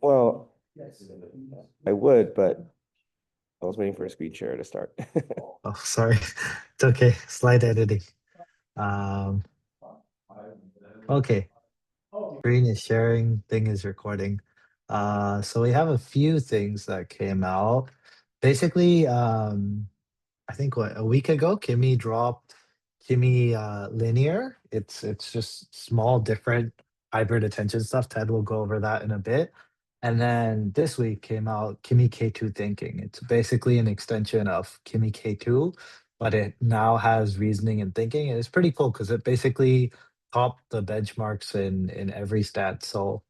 Well, I would, but I was waiting for a screen share to start. Oh, sorry. It's okay. Slide editing. Um, okay. Screen is sharing, thing is recording. So we have a few things that came out. Basically, I think what a week ago, Kimmy dropped Kimmy Linear. It's just small, different hybrid attention stuff. Ted will go over that in a bit. And then this week came out Kimmy K2 Thinking. It's basically an extension of Kimmy K2, but it now has reasoning and thinking. And it's pretty cool because it basically topped the benchmarks in every stat. So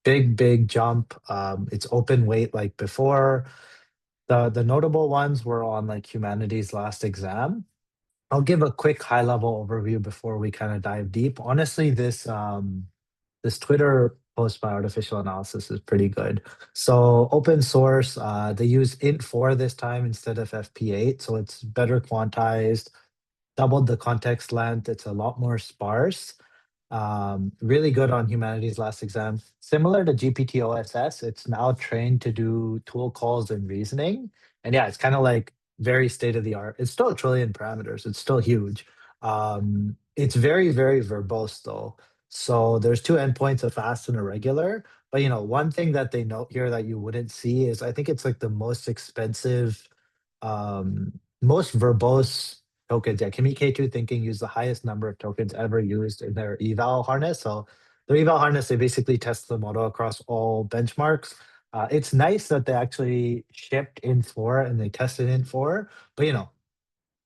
big jump. It's open weight like before. The notable ones were on like humanities last exam. I'll give a quick high level overview before we kind of dive deep. Honestly, this Twitter post by Artificial Analysis is pretty good. So open source, they use int4 this time instead of FP8, so it's better quantized, doubled the context length. It's a lot more sparse. Really good on humanities last exam. Similar to GPT-OSS, it's now trained to do tool calls and reasoning. And yeah, it's kind of like very state of the art. It's still a trillion parameters. It's still huge. It's very verbose though. So there's two endpoints, a fast and a regular. But one thing that they note here that you wouldn't see is I think it's like the most expensive, most verbose tokens. Yeah, Kimmy K2 Thinking used the highest number of tokens ever used in their eval harness. So their eval harness, they basically test the model across all benchmarks. It's nice that they actually shipped in 4 and they tested in 4, but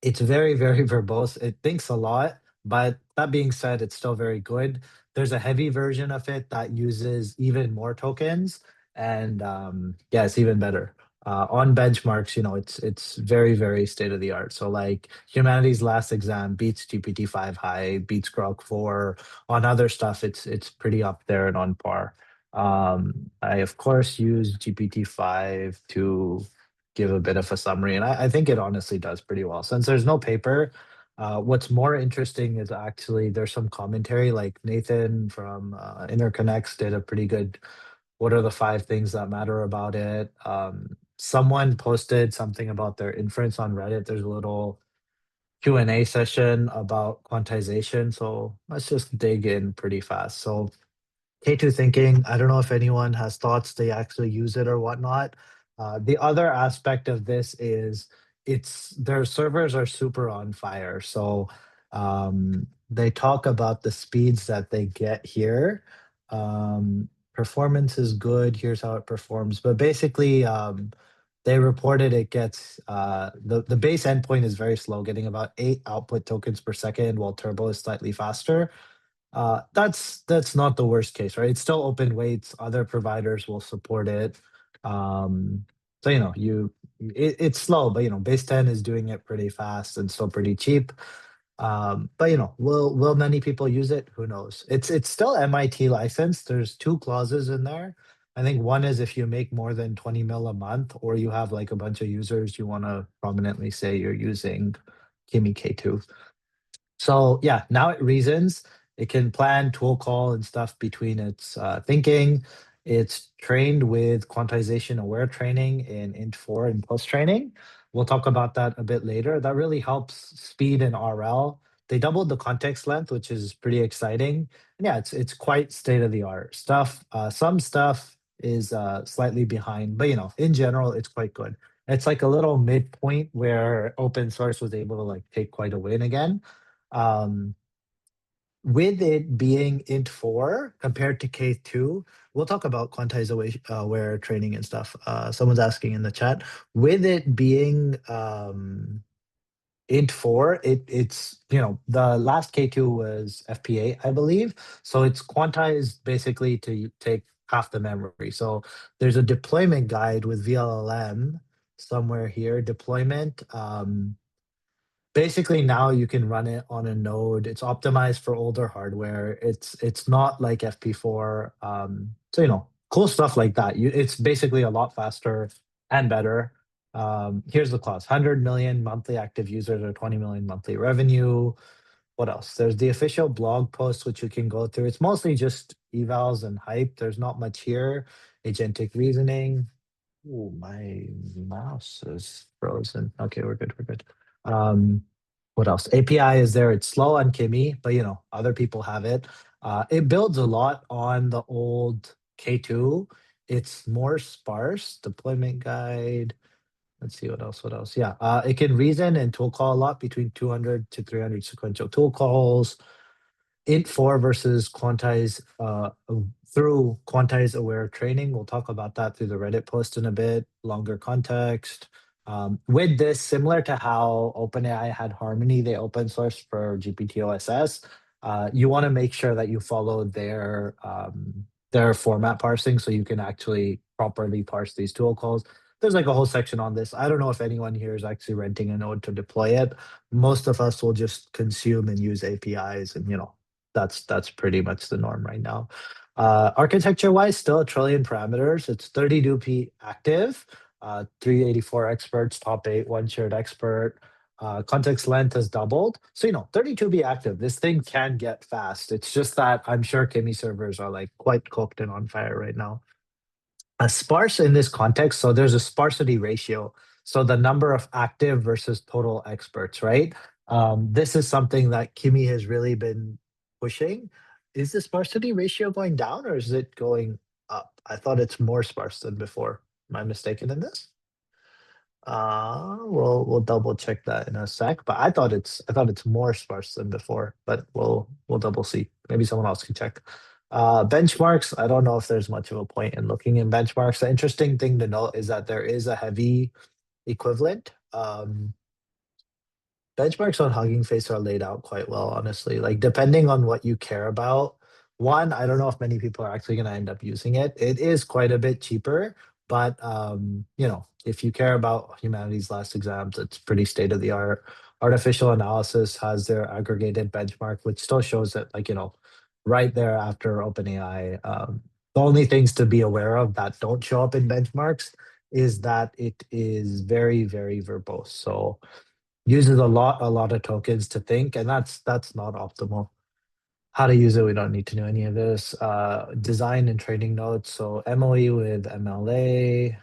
it's very verbose. It thinks a lot, but that being said, it's still very good. There's a heavy version of it that uses even more tokens, and yeah, it's even better. On benchmarks, it's very state of the art. So like humanities last exam beats GPT-5 high, beats Grok 4. On other stuff, it's pretty up there and on par. I of course use GPT-5 to give a bit of a summary, and I think it honestly does pretty well. Since there's no paper, what's more interesting is actually there's some commentary, like Nathan from Interconnects did a pretty good, what are the 5 things that matter about it? Someone posted something about their inference on Reddit. There's a little Q&A session about quantization, so let's just dig in pretty fast. So K2 Thinking, I don't know if anyone has thoughts they actually use it or whatnot. The other aspect of this is their servers are super on fire. So they talk about the speeds that they get here. Performance is good. Here's how it performs. But basically, they reported it gets the base endpoint is very slow, getting about 8 output tokens per second, while turbo is slightly faster. That's not the worst case, right? It's still open weights. Other providers will support it. So it's slow, but base 10 is doing it pretty fast and still pretty cheap. But will many people use it? Who knows? It's still MIT licensed. There's 2 clauses in there. I think one is if you make more than 20 mil a month, or you have like a bunch of users, you want to prominently say you're using Kimmy K2. So yeah, now it reasons. It can plan tool call and stuff between its thinking. It's trained with quantization-aware training in int4 and post-training. We'll talk about that a bit later. That really helps speed and RL. They doubled the context length, which is pretty exciting. And yeah, it's quite state-of-the-art stuff. Some stuff is slightly behind, but in general, it's quite good. It's like a little midpoint where open source was able to like take quite a win again. Um, with it being int4 compared to K2, we'll talk about quantization-aware training and stuff. Someone's asking in the chat. With it being int4, it's the last K2 was FP8, I believe. So it's quantized basically to take half the memory. So there's a deployment guide with VLLM somewhere here. Deployment. Basically, now you can run it on a node. It's optimized for older hardware. It's not like FP4. So cool stuff like that. It's basically a lot faster and better. Here's the clause: 100 million monthly active users or 20 million monthly revenue. What else? There's the official blog post which you can go through. It's mostly just evals and hype. There's not much here. agentic reasoning. Oh, my mouse is frozen. Okay, we're good. We're good. What else? API is there. It's slow on Kimi, but other people have it. It builds a lot on the old K2. It's more sparse. Deployment guide. Let's see what else. What else? Yeah, it can reason and tool call a lot between 200 to 300 sequential tool calls. Int4 versus quantize through quantize-aware training. We'll talk about that through the Reddit post in a bit, longer context. With this, similar to how OpenAI had Harmony, they open source for GPT-OSS, you want to make sure that you follow their format parsing so you can actually properly parse these tool calls. There's like a whole section on this. I don't know if anyone here is actually renting a node to deploy it. Most of us will just consume and use APIs, and that's pretty much the norm right now. Architecture-wise, still 1 trillion parameters. It's 32p active, 384 experts, top 8, 1 shared expert. Context length has doubled. So, 32p active. This thing can get fast. It's just that I'm sure Kimi servers are like quite cooked and on fire right now. A sparse in this context, so there's a sparsity ratio. So the number of active versus total experts, right? This is something that Kimi has really been pushing. Is the sparsity ratio going down or is it going up? I thought it's more sparse than before. Am I mistaken in this? We'll double check that in a sec. But I thought it's more sparse than before. But we'll double see. Maybe someone else can check. Benchmarks. I don't know if there's much of a point in looking in benchmarks. The interesting thing to note is that there is a heavy equivalent. Benchmarks on Hugging Face are laid out quite well, honestly. Like depending on what you care about. One, I don't know if many people are actually going to end up using it. It is quite a bit cheaper, but if you care about humanities last exams, it's pretty state of the art. Artificial analysis has their aggregated benchmark, which still shows that, right there after OpenAI. The only things to be aware of that don't show up in benchmarks is that it is very, very verbose. So uses a lot of tokens to think, and that's not optimal. How to use it, we don't need to know any of this. Design and training notes. So MOE with MLA,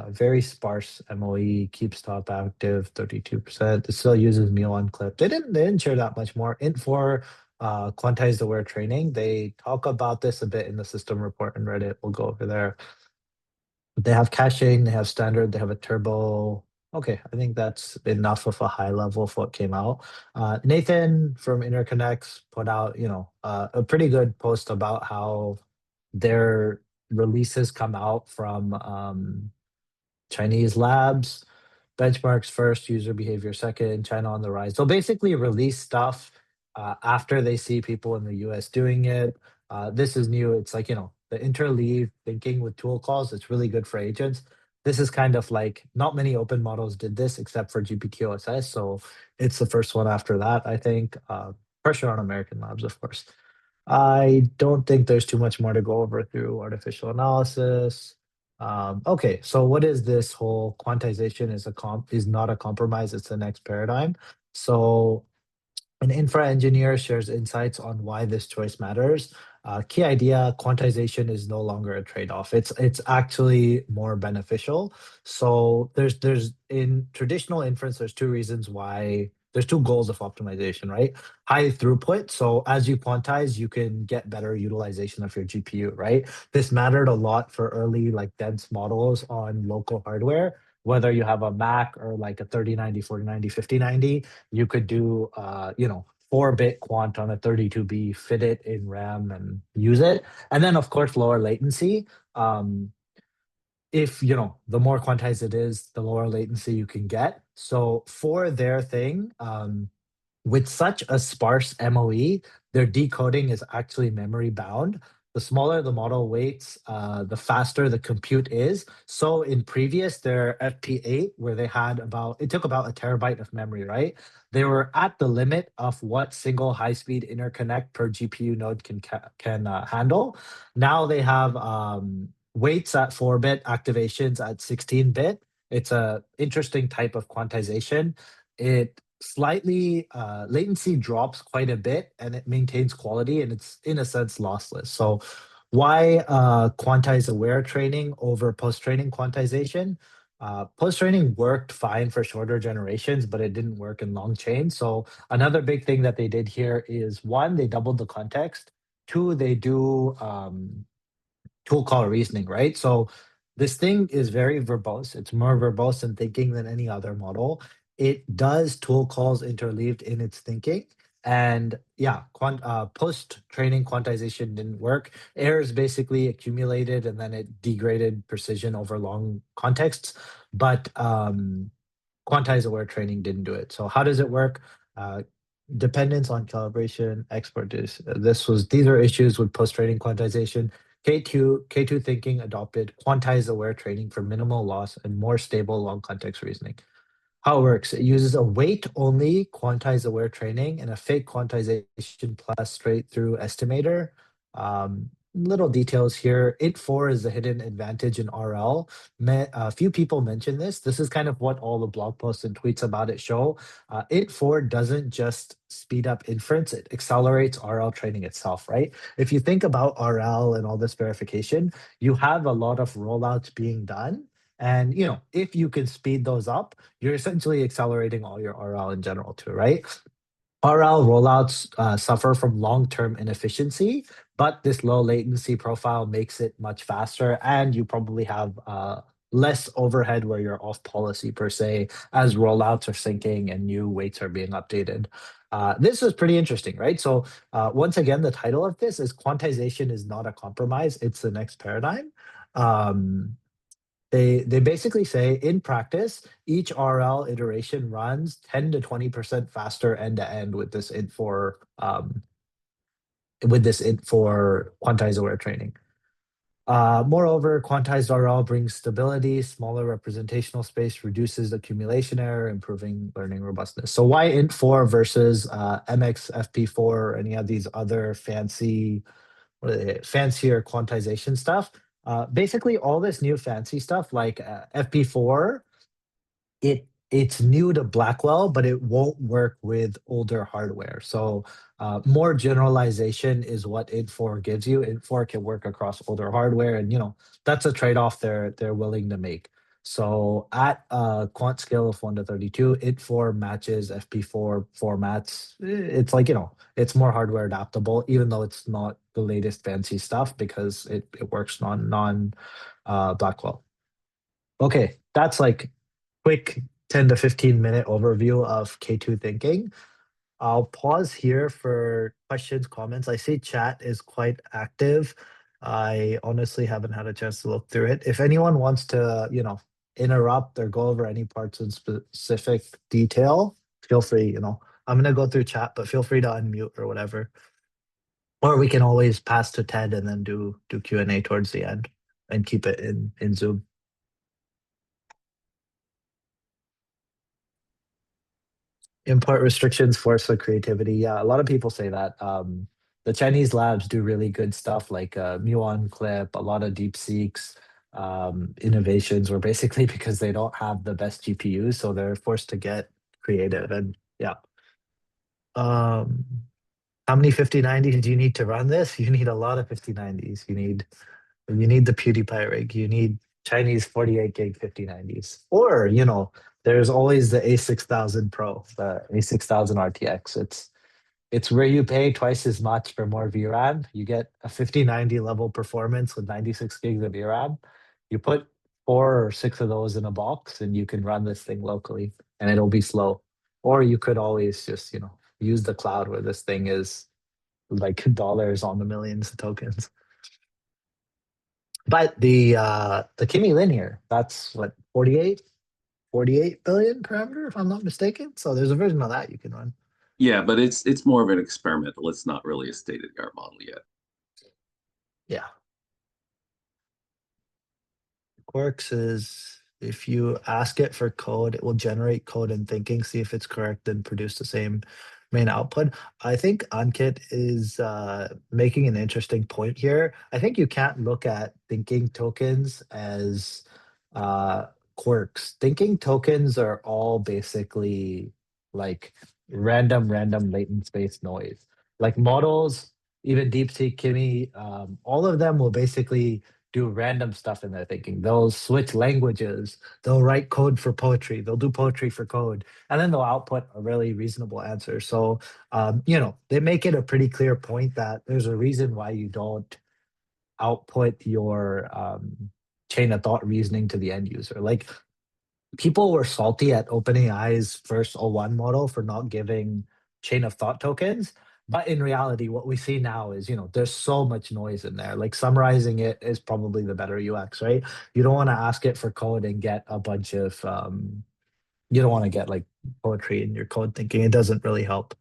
very sparse MOE, keeps top active, 32%. It still uses Muon clip. They didn't share that much more. Int4, quantized-aware training. They talk about this a bit in the system report in Reddit. We'll go over there. They have caching, they have standard, they have a turbo. Okay, I think that's enough of a high level for what came out. Nathan from Interconnects put out, a pretty good post about how their releases come out from Chinese labs. Benchmarks first, user behavior second, China on the rise. They'll basically release stuff after they see people in the US doing it. This is new. It's like, the interleave thinking with tool calls. It's really good for agents. This is kind of like not many open models did this except for GPT-OSS. So it's the first one after that, I think. Pressure on American labs, of course. I don't think there's too much more to go over through artificial analysis. Okay, so what is this whole quantization is not a compromise, it's the next paradigm. So an infra engineer shares insights on why this choice matters. Key idea, quantization is no longer a trade-off. It's actually more beneficial. So there's in traditional inference, there's two reasons why there's two goals of optimization, right? High throughput. So as you quantize, you can get better utilization of your GPU, right? This mattered a lot for early dense models on local hardware. Whether you have a Mac or like a 3090, 4090, 5090, you could do 4-bit quant on a 32B, fit it in RAM and use it. And then of course lower latency. If the more quantized it is, the lower latency you can get. So for their thing, with such a sparse MOE, their decoding is actually memory bound. The smaller the model weights, the faster the compute is. So in previous, their FP8, where it took about a terabyte of memory, right? They were at the limit of what single high-speed interconnect per GPU node can handle. Now they have weights at 4-bit, activations at 16-bit. It's a interesting type of quantization. It slightly latency drops quite a bit and it maintains quality and it's in a sense lossless. So Why quantize-aware training over post-training quantization? Post-training worked fine for shorter generations, but it didn't work in long chains. So another big thing that they did here is one, they doubled the context. Two, they do tool call reasoning, right? So this thing is very verbose. It's more verbose in thinking than any other model. It does tool calls interleaved in its thinking. And yeah, post-training quantization didn't work. Errors basically accumulated and then it degraded precision over long contexts. But quantize-aware training didn't do it. So how does it work? Uh, Dependence on calibration, export is these are issues with post-training quantization. K2 thinking adopted quantize-aware training for minimal loss and more stable long context reasoning. How it works, it uses a weight-only quantize-aware training and a fake quantization plus straight-through estimator. Little details here. Int4 is the hidden advantage in RL. A few people mention this. This is kind of what all the blog posts and tweets about it show. Int4 doesn't just speed up inference, it accelerates RL training itself, right? If you think about RL and all this verification, you have a lot of rollouts being done. And if you can speed those up, you're essentially accelerating all your RL in general too, right? RL rollouts suffer from long-term inefficiency, but this low latency profile makes it much faster, and you probably have less overhead where you're off policy per se, as rollouts are syncing and new weights are being updated. This is pretty interesting, right? So once again, the title of this is Quantization is not a compromise, it's the next paradigm. Um, they basically say in practice, each RL iteration runs 10 to 20% faster end to end with this int for quantized aware training. Moreover, quantized RL brings stability, smaller representational space, reduces accumulation error, improving learning robustness. So why int4 versus MXFP4 or any of these other fancier quantization stuff? Basically, all this new fancy stuff like FP4, it's new to Blackwell, but it won't work with older hardware. So more generalization is what int4 gives you. Int4 can work across older hardware, and that's a trade-off they're willing to make. So at a quant scale of 1 to 32, int4 matches FP4 formats. It's like, it's more hardware adaptable, even though it's not the latest fancy stuff because it works on Blackwell. Okay, that's like quick 10 to 15-minute overview of K2 thinking. I'll pause here for questions, comments. I see chat is quite active. I honestly haven't had a chance to look through it. If anyone wants to, interrupt or go over any parts in specific detail, feel free, I'm gonna go through chat, but feel free to unmute or whatever. Or we can always pass to Ted and then do Q&A towards the end and keep it in Zoom. Import restrictions force the creativity. Yeah, a lot of people say that. The Chinese labs do really good stuff like Muon Clip, a lot of DeepSeek's innovations were basically because they don't have the best GPUs, so they're forced to get creative. And yeah. Um, how many 5090s do you need to run this? You need a lot of 5090s. You need the PewDiePie rig. You need Chinese 48 gig 5090s. Or, there's always the A6000 Pro, the A6000 RTX. It's where you pay twice as much for more VRAM. You get a 5090 level performance with 96 gigs of VRAM. You put 4 or 6 of those in a box and you can run this thing locally and it'll be slow. Or you could always just, use the cloud where this thing is like dollars on the millions of tokens. But the Kimi linear, that's what, 48 billion parameter, if I'm not mistaken. So there's a version of that you can run. Yeah, but it's more of an experimental. It's not really a state-of-the-art model yet. Yeah. Quarks is if you ask it for code, it will generate code and thinking, see if it's correct, and produce the same main output. I think Ankit is making an interesting point here. I think you can't look at thinking tokens as quirks. Thinking tokens are all basically like random latent space noise. Like models, even DeepSeek, Kimi, all of them will basically do random stuff in their thinking. They'll switch languages, they'll write code for poetry, they'll do poetry for code, and then they'll output a really reasonable answer. So, they make it a pretty clear point that there's a reason why you don't output your chain of thought reasoning to the end user. Like, people were salty at OpenAI's first O1 model for not giving chain of thought tokens. But in reality, what we see now is, there's so much noise in there. Like, summarizing it is probably the better UX, right? You don't want to ask it for code and get a bunch of, you don't want to get like poetry in your code thinking. It doesn't really help.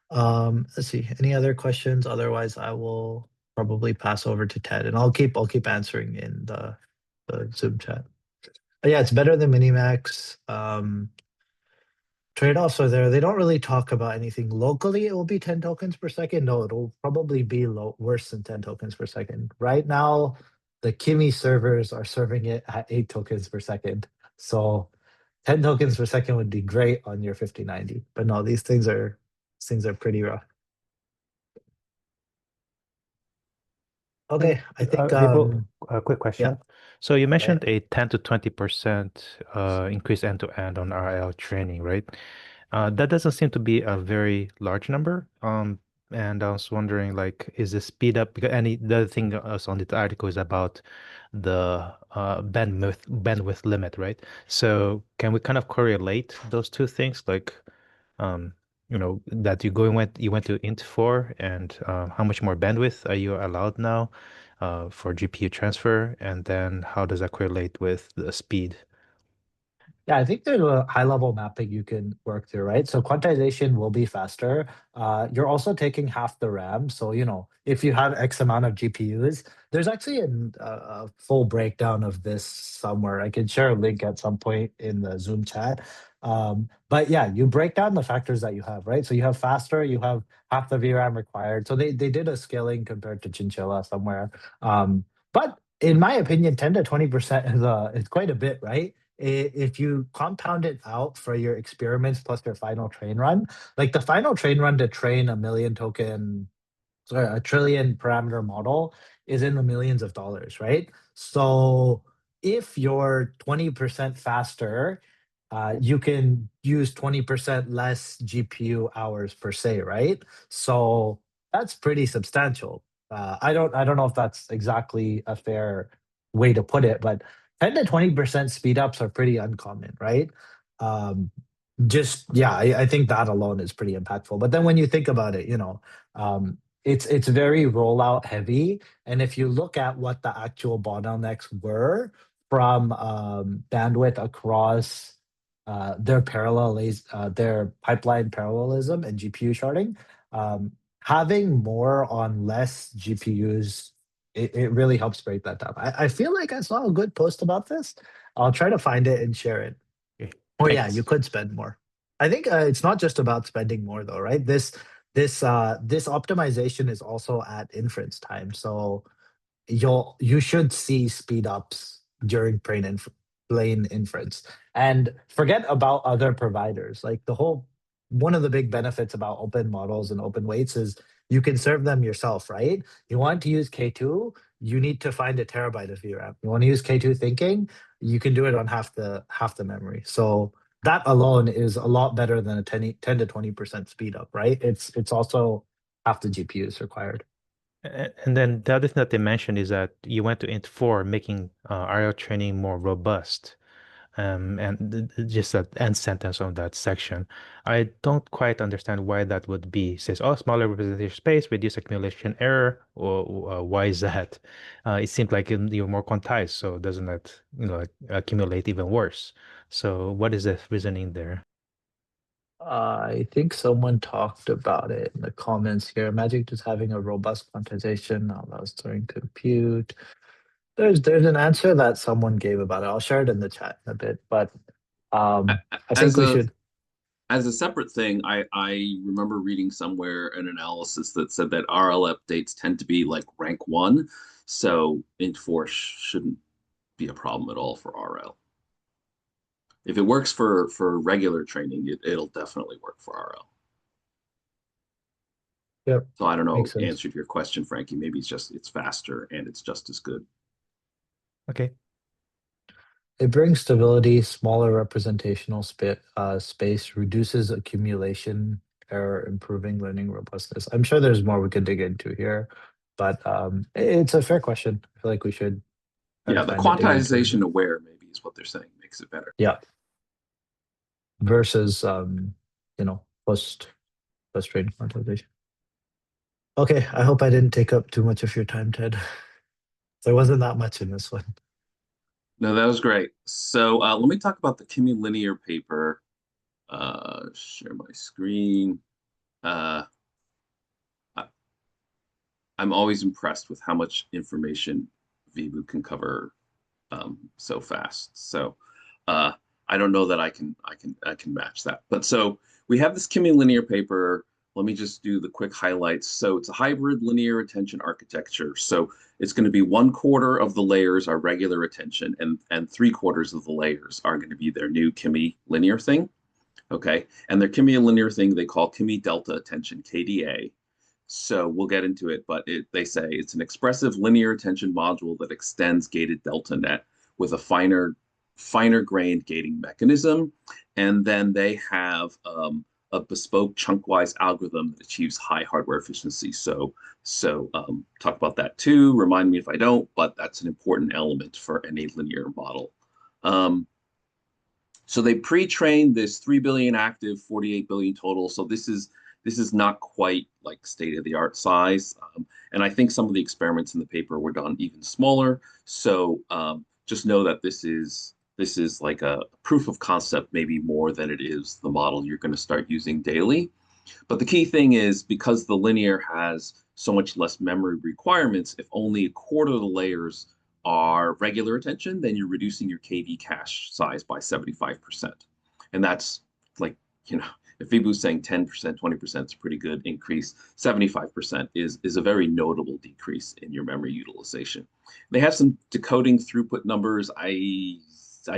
Let's see. Any other questions? Otherwise, I will probably pass over to Ted, and I'll keep answering in the Zoom chat. But yeah, it's better than Minimax. Trade-offs are there. They don't really talk about anything locally. It will be 10 tokens per second. No, it'll probably be worse than 10 tokens per second. Right now, the Kimi servers are serving it at 8 tokens per second. So 10 tokens per second would be great on your 5090. But no, these things are pretty rough. Okay, I think Vibo, a quick yeah. question. So you mentioned a 10 to 20% increase end-to-end on RL training, right? That doesn't seem to be a very large number. And I was wondering, like, is the speed up? Because the other thing also on the article is about the bandwidth limit, right? So can we kind of correlate those two things, like, that you went to int 4, and how much more bandwidth are you allowed now for GPU transfer, and then how does that correlate with the speed? Yeah, I think there's a high-level mapping you can work through, right? So quantization will be faster. You're also taking half the RAM. So, if you have X amount of GPUs, there's actually a full breakdown of this somewhere. I can share a link at some point in the Zoom chat. But yeah, you break down the factors that you have, right? So you have faster, you have half the VRAM required. So they did a scaling compared to Chinchilla somewhere. But in my opinion, 10 to 20% is quite a bit, right? If you compound it out for your experiments plus your final train run, like the final train run to train a trillion parameter model is in the millions of dollars, right? So if you're 20% faster, you can use 20% less GPU hours per se, right? So that's pretty substantial. I don't know if that's exactly a fair way to put it, but 10 to 20% speed ups are pretty uncommon, right? Um, I think that alone is pretty impactful. But then when you think about it, it's very rollout heavy. And if you look at what the actual bottlenecks were from bandwidth across their pipeline parallelism and GPU sharding, having more on less GPUs, it really helps break that down. I feel like I saw a good post about this. I'll try to find it and share it. Okay, Oh yeah, thanks. you could spend more. I think it's not just about spending more though, right? This optimization is also at inference time. So you should see speed ups during plane inference. And forget about other providers. Like one of the big benefits about open models and open weights is you can serve them yourself, right? You want to use K2, you need to find a terabyte of VRAM. You want to use K2 thinking, you can do it on half the memory. So that alone is a lot better than a 10 to 20% speed up, right? It's also half the GPUs required. And then the other thing that they mentioned is that you went to int 4, making RL training more robust. And just that end sentence on that section, I don't quite understand why that would be. It says, oh, smaller representation space, reduce accumulation error. Or why is that? It seemed like you're more quantized, so doesn't that accumulate even worse? So what is the reasoning there? I think someone talked about it in the comments here. Imagine just having a robust quantization allows during compute. There's an answer that someone gave about it. I'll share it in the chat in a bit, but I think As we a should. as a separate thing, I remember reading somewhere an analysis that said that RL updates tend to be like rank 1, so int 4 shouldn't be a problem at all for RL. If it works for regular training, it'll definitely work for RL. Yep. So I don't know, Makes sense. answered your question, Frankie. Maybe it's faster and it's just as good. Okay. It brings stability, smaller representational space, reduces accumulation error, improving learning robustness. I'm sure there's more we could dig into here, but it's a fair question. I feel like we should Yeah, have the time to dig into it. quantization-aware maybe is what they're saying makes it better. Yeah. Versus post-train quantization. Okay, I hope I didn't take up too much of your time, Ted. There wasn't that much in this one. No, that was great. So let me talk about the Kimi linear paper. Share my screen. Uh, I- I'm always impressed with how much information Vbu can cover so fast. So I don't know that I can match that. But so we have this Kimi linear paper. Let me just do the quick highlights. So it's a hybrid linear attention architecture. So it's going to be 1/4 of the layers are regular attention, and 3/4 of the layers are going to be their new Kimi linear thing. Okay. And their Kimi linear thing they call Kimi delta attention, KDA. So we'll get into it, but they say it's an expressive linear attention module that extends gated delta net with a finer grained gating mechanism. And then they have a bespoke chunkwise algorithm that achieves high hardware efficiency. So talk about that too. Remind me if I don't, but that's an important element for any linear model. So they pre-trained this 3 billion active, 48 billion total. So this is not quite like state-of-the-art size. And I think some of the experiments in the paper were done even smaller. So just know that this is like a proof of concept, maybe more than it is the model you're going to start using daily. But the key thing is because the linear has so much less memory requirements, if only 1/4 of the layers are regular attention, then you're reducing your KV cache size by 75%. And that's like, if Vbu's saying 10%, 20% is a pretty good increase, 75% is a very notable decrease in your memory utilization. They have some decoding throughput numbers. I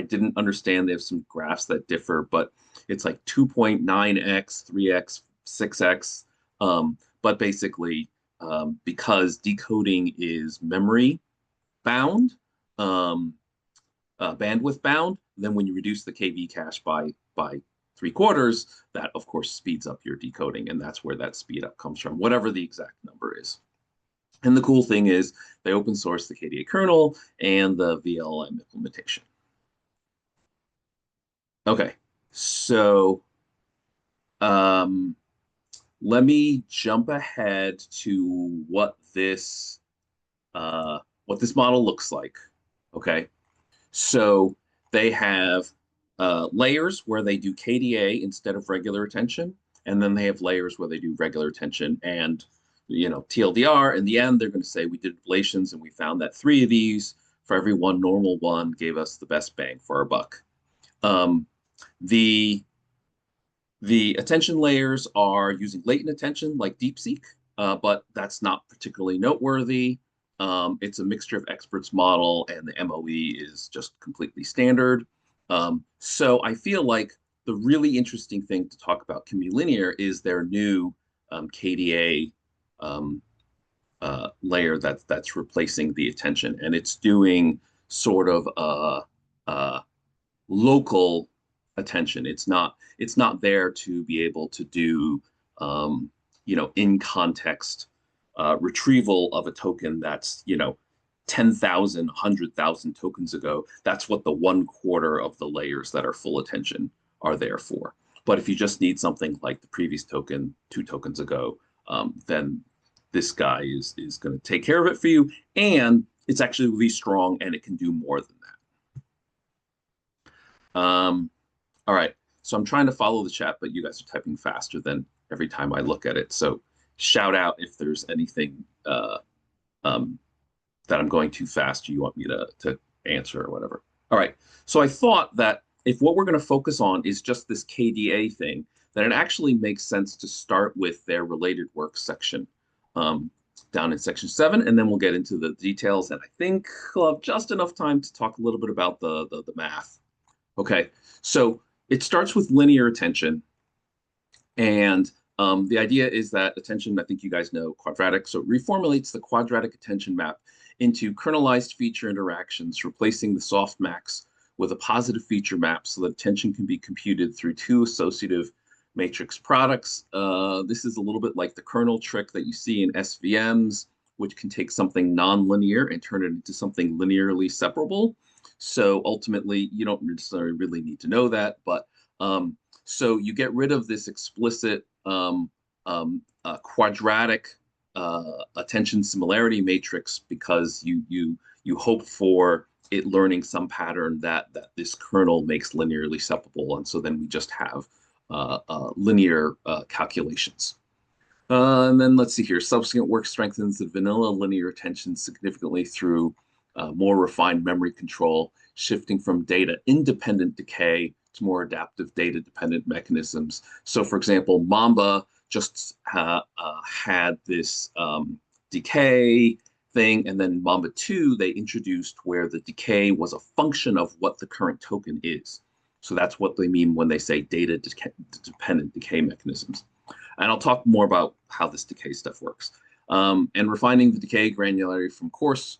didn't understand. They have some graphs that differ, but it's like 2.9x, 3x, 6x. But basically, because decoding is memory bound, bandwidth bound, then when you reduce the KV cache by 3/4, that of course speeds up your decoding, and that's where that speed up comes from, whatever the exact number is. And the cool thing is they open source the KDA kernel and the VLM implementation. Okay, so let me jump ahead to what this model looks like. Okay, so they have layers where they do KDA instead of regular attention, and then they have layers where they do regular attention and TLDR. In the end, they're going to say we did ablations and we found that 3 of these for every one normal one gave us the best bang for our buck. The attention layers are using latent attention like DeepSeek, but that's not particularly noteworthy. It's a mixture of experts model, and the MOE is just completely standard. So I feel like the really interesting thing to talk about Kimi Linear is their new KDA layer that's replacing the attention, and it's doing sort of a local attention. It's not there to be able to do in context retrieval of a token that's 10,000, 100,000 tokens ago. That's what the 1/4 of the layers that are full attention are there for. But if you just need something like the previous token 2 tokens ago, then this guy is going to take care of it for you, and it's actually really strong and it can do more than that. All right, so I'm trying to follow the chat, but you guys are typing faster than every time I look at it. So shout out if there's anything that I'm going too fast you want me to answer or whatever. All right, so I thought that if what we're going to focus on is just this KDA thing, then it actually makes sense to start with their related work section down in section 7, and then we'll get into the details, and I think we'll have just enough time to talk a little bit about the math. Okay, so it starts with linear attention, and The idea is that attention, I think you guys know, quadratic. So it reformulates the quadratic attention map into kernelized feature interactions, replacing the softmax with a positive feature map so that attention can be computed through two associative matrix products. This is a little bit like the kernel trick that you see in SVMs, which can take something nonlinear and turn it into something linearly separable. So ultimately, you don't necessarily really need to know that, but so you get rid of this explicit quadratic attention similarity matrix because you hope for it learning some pattern that this kernel makes linearly separable, and so then we just have linear calculations. And then let's see here. Subsequent work strengthens the vanilla linear attention significantly through more refined memory control, shifting from data-independent decay to more adaptive data-dependent mechanisms. So, for example, Mamba just had this decay thing, and then Mamba 2, they introduced where the decay was a function of what the current token is. So that's what they mean when they say data-dependent decay mechanisms. And I'll talk more about how this decay stuff works. And refining the decay granularity from coarse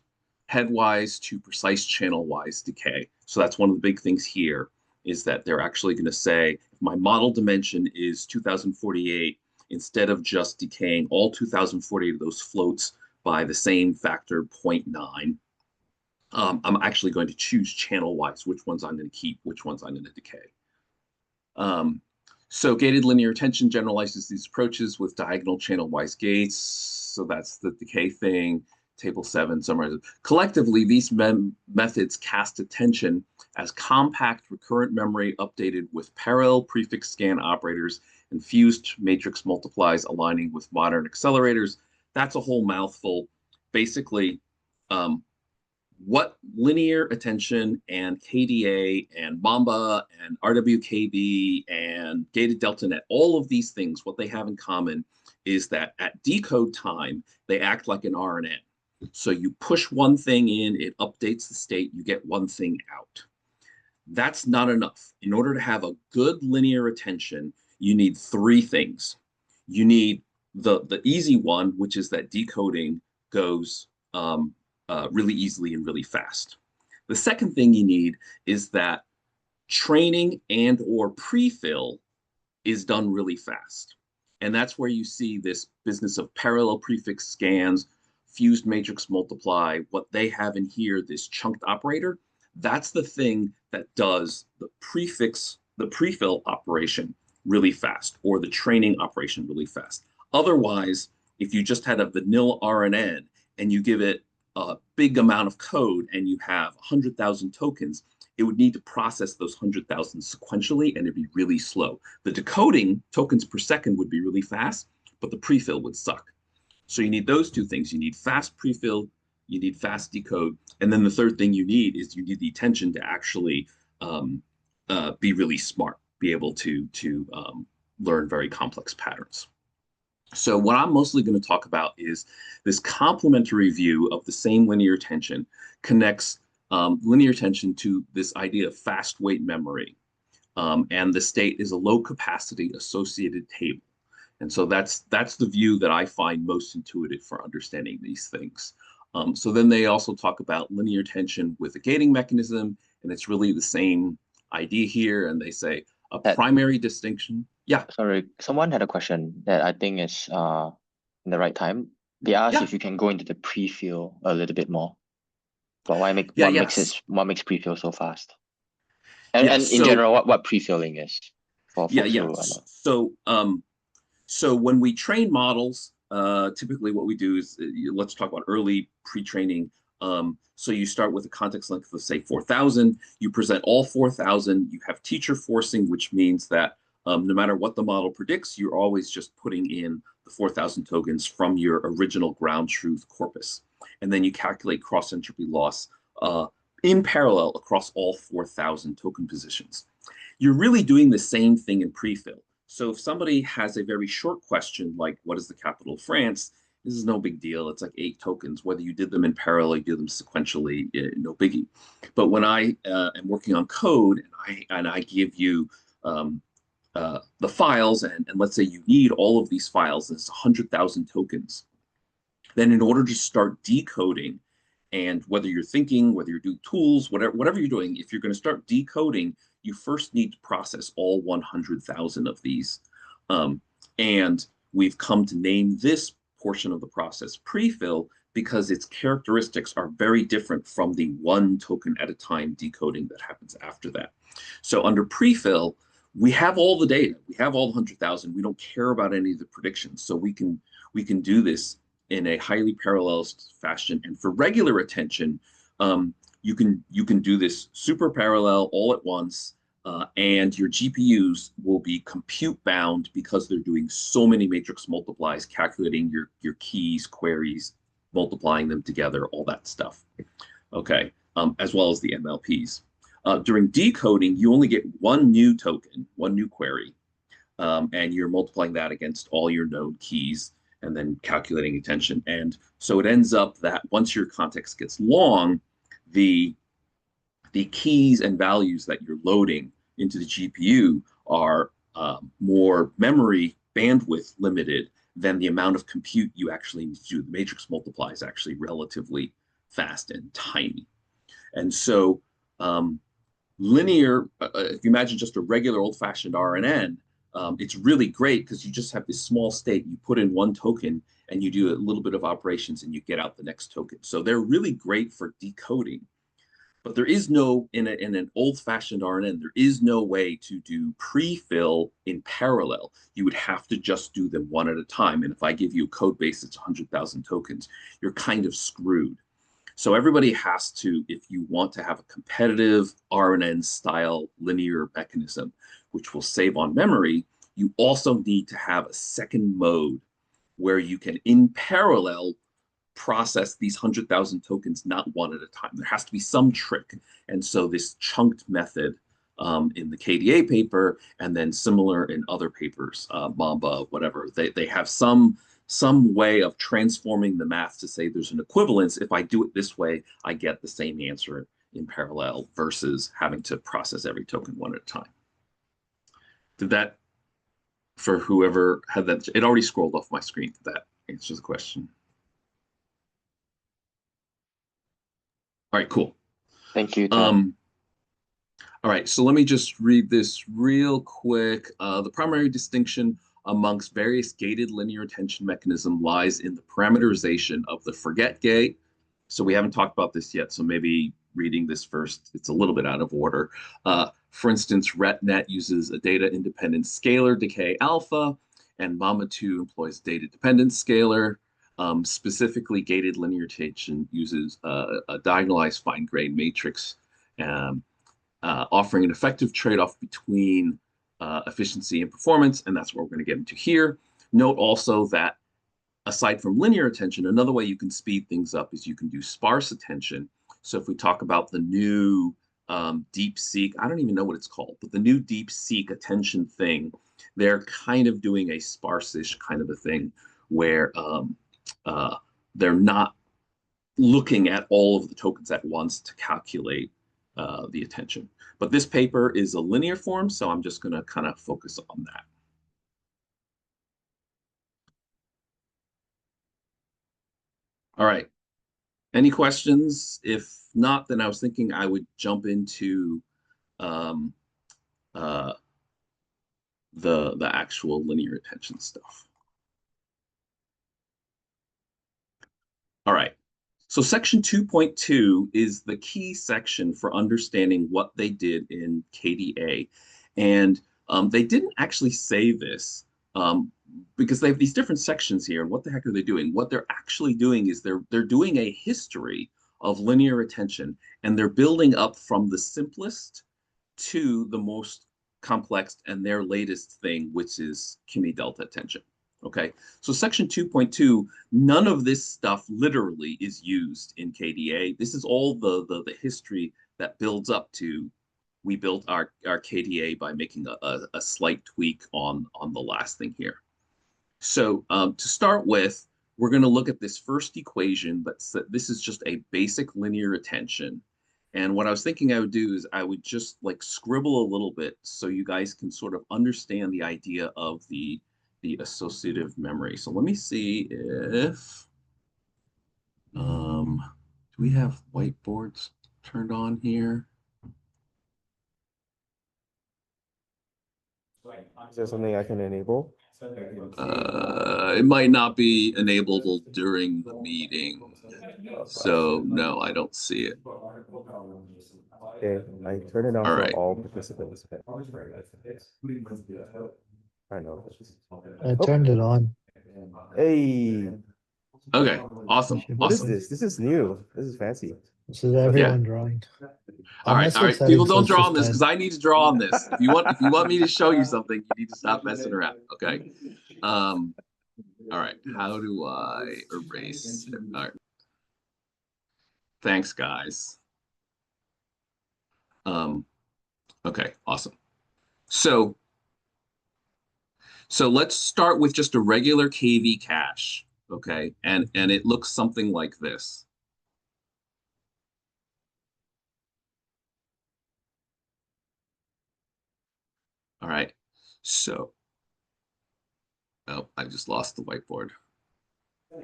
headwise to precise channel-wise decay. So that's one of the big things here, is that they're actually going to say, if my model dimension is 2048, instead of just decaying all 2048 of those floats by the same factor 0.9, I'm actually going to choose channel-wise which ones I'm going to keep, which ones I'm going to decay. So gated linear attention generalizes these approaches with diagonal channel-wise gates. So that's the decay thing. Table 7 summarizes. Collectively, these methods cast attention as compact recurrent memory updated with parallel prefix scan operators and fused matrix multiplies aligning with modern accelerators. That's a whole mouthful. Basically, what linear attention and KDA and Mamba and RWKV and gated delta net, all of these things, what they have in common is that at decode time, they act like an RNN. So you push one thing in, it updates the state, you get one thing out. That's not enough. In order to have a good linear attention, you need three things. You need the easy one, which is that decoding goes really easily and really fast. The second thing you need is that training and or prefill is done really fast. And that's where you see this business of parallel prefix scans, fused matrix multiply, what they have in here, this chunked operator. That's the thing that does the prefill operation really fast, or the training operation really fast. Otherwise, if you just had a vanilla RNN and you give it a big amount of code and you have 100,000 tokens, it would need to process those 100,000 sequentially, and it'd be really slow. The decoding tokens per second would be really fast, but the prefill would suck. So you need those two things. You need fast prefill, you need fast decode, and then the third thing you need is you need the attention to actually be really smart, be able to learn very complex patterns. So what I'm mostly going to talk about is this complementary view of the same linear attention connects linear attention to this idea of fast weight memory. And the state is a low capacity associated table. And so that's the view that I find most intuitive for understanding these things. So then they also talk about linear attention with a gating mechanism, and it's really the same idea here. And they say a primary distinction. Yeah. Sorry, someone had a question that I think is in the right time. They asked if you can go into the prefill a little bit more. But what makes prefill so fast? And in general, what prefilling is for folks who So when we train models, typically what we do is let's talk about early pre-training. So you start with a context length of say 4,000. You present all 4,000. You have teacher forcing, which means that no matter what the model predicts, you're always just putting in the 4,000 tokens from your original ground truth corpus. And then you calculate cross entropy loss in parallel across all 4,000 token positions. You're really doing the same thing in prefill. So if somebody has a very short question, like what is the capital of France, this is no big deal. It's like 8 tokens. Whether you did them in parallel, you did them sequentially, no biggie. But when I am working on code and I give you the files, and let's say you need all of these files, there's 100,000 tokens. Then in order to start decoding, and whether you're thinking, whether you're doing tools, whatever you're doing, if you're going to start decoding, you first need to process all 100,000 of these. And we've come to name this portion of the process prefill because its characteristics are very different from the one token at a time decoding that happens after that. So under prefill, we have all the data. We have all 100,000. We don't care about any of the predictions. So we can do this in a highly parallelized fashion. And for regular attention, you can do this super parallel all at once, and your GPUs will be compute bound because they're doing so many matrix multiplies, calculating your keys, queries, multiplying them together, all that stuff. Okay, as well as the MLPs. During decoding, you only get one new token, one new query, and you're multiplying that against all your known keys and then calculating attention. And so it ends up that once your context gets long, the keys and values that you're loading into the GPU are more memory bandwidth limited than the amount of compute you actually need to do. The matrix multiply is actually relatively fast and tiny. And so linear, if you imagine just a regular old-fashioned RNN, it's really great because you just have this small state. You put in one token and you do a little bit of operations and you get out the next token. So they're really great for decoding. But there is no, in an old-fashioned RNN, there is no way to do prefill in parallel. You would have to just do them one at a time. And if I give you a code base that's 100,000 tokens, you're kind of screwed. So everybody has to, if you want to have a competitive RNN-style linear mechanism, which will save on memory, you also need to have a second mode where you can, in parallel, process these 100,000 tokens not one at a time. There has to be some trick. And so this chunked method in the KDA paper, and then similar in other papers, Mamba, whatever, they have some way of transforming the math to say there's an equivalence. If I do it this way, I get the same answer in parallel versus having to process every token one at a time. Did that, for whoever had that, it already scrolled off my screen. Did that answer the question? All right, cool. Thank you, Tim. All right, so let me just read this real quick. The primary distinction amongst various gated linear attention mechanism lies in the parameterization of the forget gate. So we haven't talked about this yet, so maybe reading this first, it's a little bit out of order. For instance, RetNet uses a data-independent scalar decay alpha, and Mamba 2 employs data-dependent scalar. Specifically, gated linear attention uses a diagonalized fine-grained matrix, offering an effective trade-off between efficiency and performance, and that's what we're going to get into here. Note also that aside from linear attention, another way you can speed things up is you can do sparse attention. So if we talk about the new DeepSeek, I don't even know what it's called, but the new DeepSeek attention thing, they're kind of doing a sparse-ish kind of a thing where they're not looking at all of the tokens at once to calculate the attention. But this paper is a linear form, so I'm just going to kind of focus on that. All right. Any questions? If not, then I was thinking I would jump into the actual linear attention stuff. All right. So section 2.2 is the key section for understanding what they did in KDA. And they didn't actually say this because they have these different sections here. And what the heck are they doing? What they're actually doing is they're doing a history of linear attention, and they're building up from the simplest to the most complex and their latest thing, which is Kimi delta attention. Okay, so section 2.2, none of this stuff literally is used in KDA. This is all the history that builds up to, we built our KDA by making a slight tweak on the last thing here. So to start with, we're going to look at this first equation, but this is just a basic linear attention. And what I was thinking I would do is I would just like scribble a little bit so you guys can sort of understand the idea of the associative memory. So let me see if do we have whiteboards turned on here? Is there something I can enable? It might not be enabled during the meeting. So no, I don't see it. Okay, I turn it on All for right. all participants. I know. I turned it on. Hey, Okay, awesome. what is Awesome. this? This is new. This is fancy. This is everyone drawing. All right, mess all with right. People settings, don't let's draw just on this because add- I need to draw on this. If you want me to show you something, you need to stop messing around. Okay. All right. How do I erase it? All right. Thanks, guys. Okay, awesome. So let's start with just a regular KV cache. Okay, and it looks something like this. All right. So, oh, I just lost the whiteboard.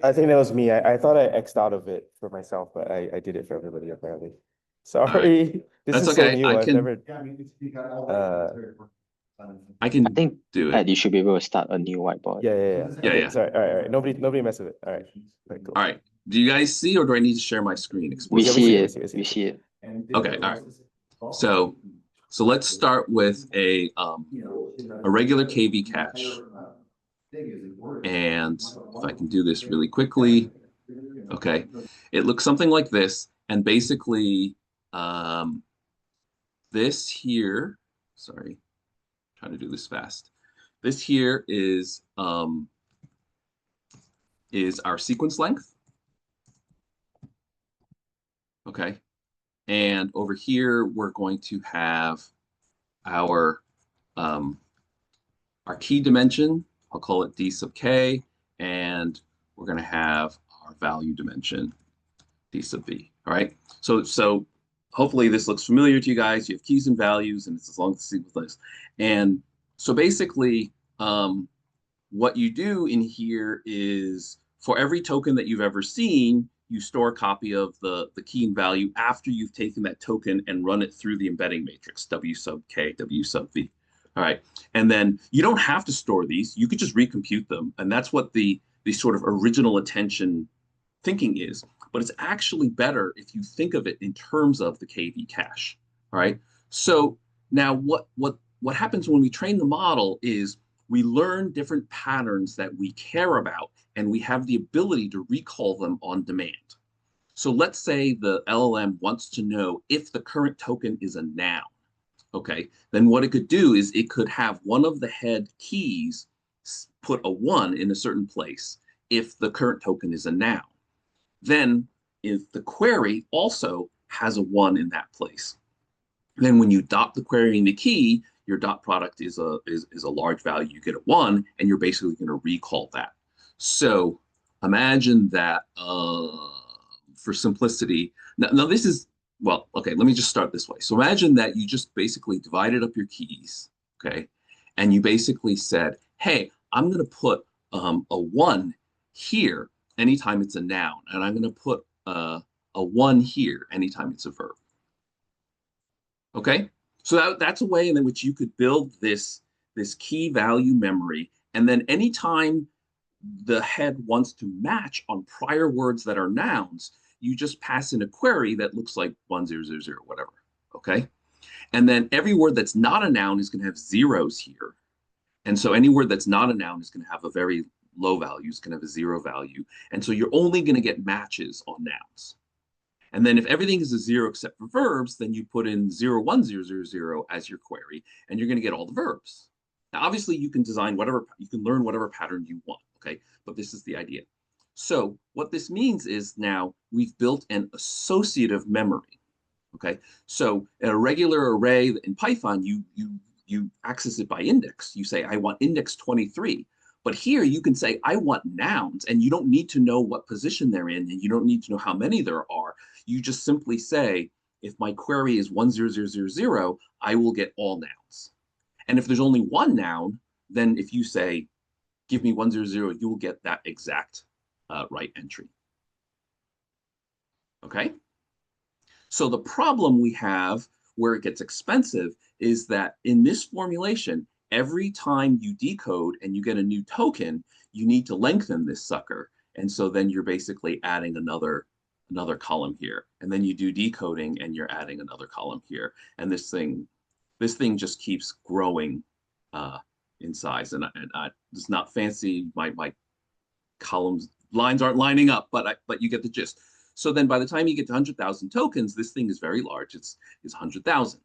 I think that was me. I thought I X'd out of it for myself, but I did it for everybody apparently. Sorry. This That's is so okay. new. I've never I can I think do Ed, it. you should be able to start a new whiteboard. Yeah. Yeah, Okay, yeah. sorry. All right. Nobody mess with it. All right. Cool. All right. Do you guys see, or do I need to share my screen? We Yeah, see we it. see it. We see it. Okay, all right. So let's start with a regular KV cache. And if I can do this really quickly, okay, it looks something like this. And basically, this here, sorry, trying to do this fast. This here is our sequence length. Okay. And over here, we're going to have our key dimension. I'll call it D sub k, and we're going to have our value dimension, D sub v. All right. So hopefully this looks familiar to you guys. You have keys and values, and it's as long as the sequence length. And so basically, what you do in here is for every token that you've ever seen, you store a copy of the key and value after you've taken that token and run it through the embedding matrix, W sub k, W sub v. All right. And then you don't have to store these. You could just recompute them. And that's what the sort of original attention thinking is. But it's actually better if you think of it in terms of the KV cache. All right. So now what happens when we train the model is we learn different patterns that we care about, and we have the ability to recall them on demand. So let's say the LLM wants to know if the current token is a noun. Okay, then what it could do is it could have one of the head keys put a 1 in a certain place if the current token is a noun. Then if the query also has a 1 in that place, then when you dot the query in the key, your dot product is a large value. You get a 1, and you're basically going to recall that. So imagine that for simplicity. Now this is, well, okay, let me just start this way. So imagine that you just basically divided up your keys, okay? And you basically said, hey, I'm going to put a 1 here anytime it's a noun, and I'm going to put a 1 here anytime it's a verb. Okay, so that's a way in which you could build this key value memory, and then anytime the head wants to match on prior words that are nouns, you just pass in a query that looks like 1000 whatever. Okay, and then every word that's not a noun is going to have zeros here, and so any word that's not a noun is going to have a very low value, is going to have a 0 value, and so you're only going to get matches on nouns. And then if everything is a 0 except for verbs, then you put in 01000 as your query, and you're going to get all the verbs. Now, obviously, you can design whatever, you can learn whatever pattern you want, okay? But this is the idea. So what this means is now we've built an associative memory, okay? So in a regular array in Python, you access it by index. You say, I want index 23. But here you can say, I want nouns, and you don't need to know what position they're in, and you don't need to know how many there are. You just simply say, if my query is 10000, I will get all nouns. And if there's only one noun, then if you say, give me 100, you will get that exact right entry. Okay? So the problem we have where it gets expensive is that in this formulation, every time you decode and you get a new token, you need to lengthen this sucker. And so then you're basically adding another column here. And then you do decoding and you're adding another column here. And this thing just keeps growing in size. And it's not fancy. My columns lines aren't lining up, but you get the gist. So then by the time you get to 100,000 tokens, this thing is very large. It's 100,000.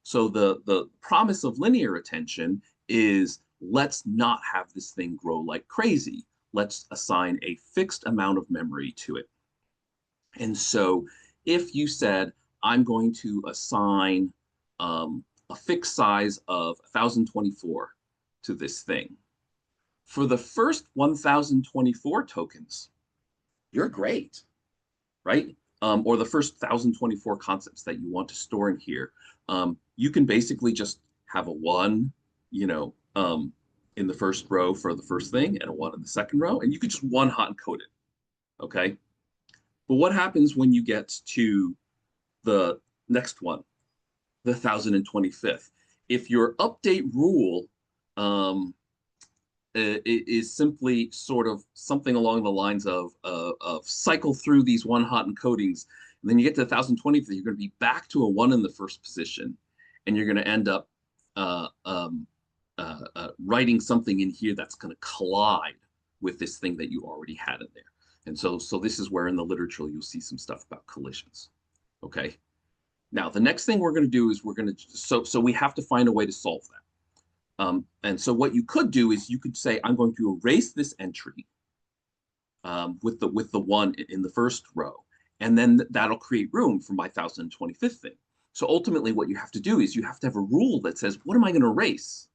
So the promise of linear attention is let's not have this thing grow like crazy. Let's assign a fixed amount of memory to it. And so if you said, I'm going to assign a fixed size of 1024 to this thing, for the first 1024 tokens, you're great, right? Or the first 1024 concepts that you want to store in here. You can basically just have a 1, in the first row for the first thing and a 1 in the second row, and you could just one hot encode it, okay? But what happens when you get to the next one, the 1025th? If your update rule is simply sort of something along the lines of cycle through these one hot encodings, and then you get to 1020th, you're going to be back to a 1 in the first position, and you're going to end up writing something in here that's going to collide with this thing that you already had in there. And so this is where in the literature you'll see some stuff about collisions. Okay. Now the next thing we're going to do is so we have to find a way to solve that. And so what you could do is you could say, I'm going to erase this entry with the 1 in the first row, and then that'll create room for my 1025th thing. So ultimately what you have to do is you have to have a rule that says, what am I going to erase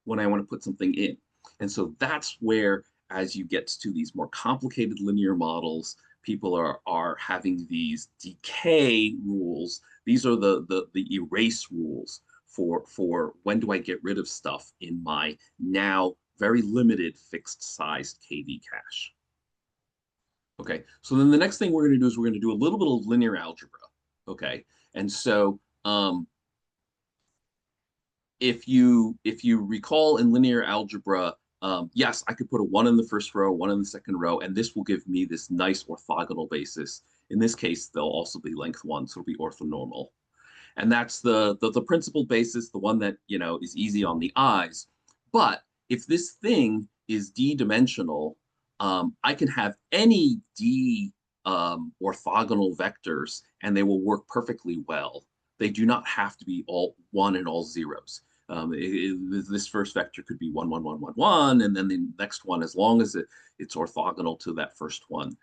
when I want to put something in? And so that's where, as you get to these more complicated linear models, people are having these decay rules. These are the erase rules for when do I get rid of stuff in my now very limited fixed sized KV cache. Okay, so then the next thing we're going to do is we're going to do a little bit of linear algebra. Okay, and so if you recall in linear algebra, yes, I could put a 1 in the first row, 1 in the second row, and this will give me this nice orthogonal basis. In this case, they'll also be length 1, so it'll be orthonormal. And that's the principal basis, the one that is easy on the eyes. But if this thing is d-dimensional, I can have any d orthogonal vectors, and they will work perfectly well. They do not have to be all 1 and all zeros. This first vector could be 1, 1, 1, 1, 1, and then the next one, as long as it's orthogonal to that first one,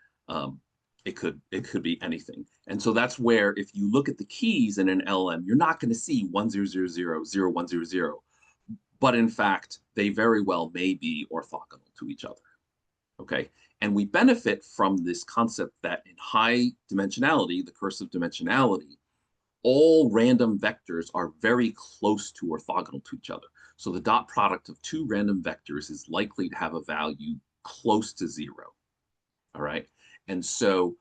it could be anything. And so that's where, if you look at the keys in an LM, you're not going to see 1, 0, 0, 0, 0, 1, 0, 0. But in fact, they very well may be orthogonal to each other. Okay. And we benefit from this concept that in high dimensionality, the cursive dimensionality, all random vectors are very close to orthogonal to each other. So the dot product of 2 random vectors is likely to have a value close to 0. All right. And so,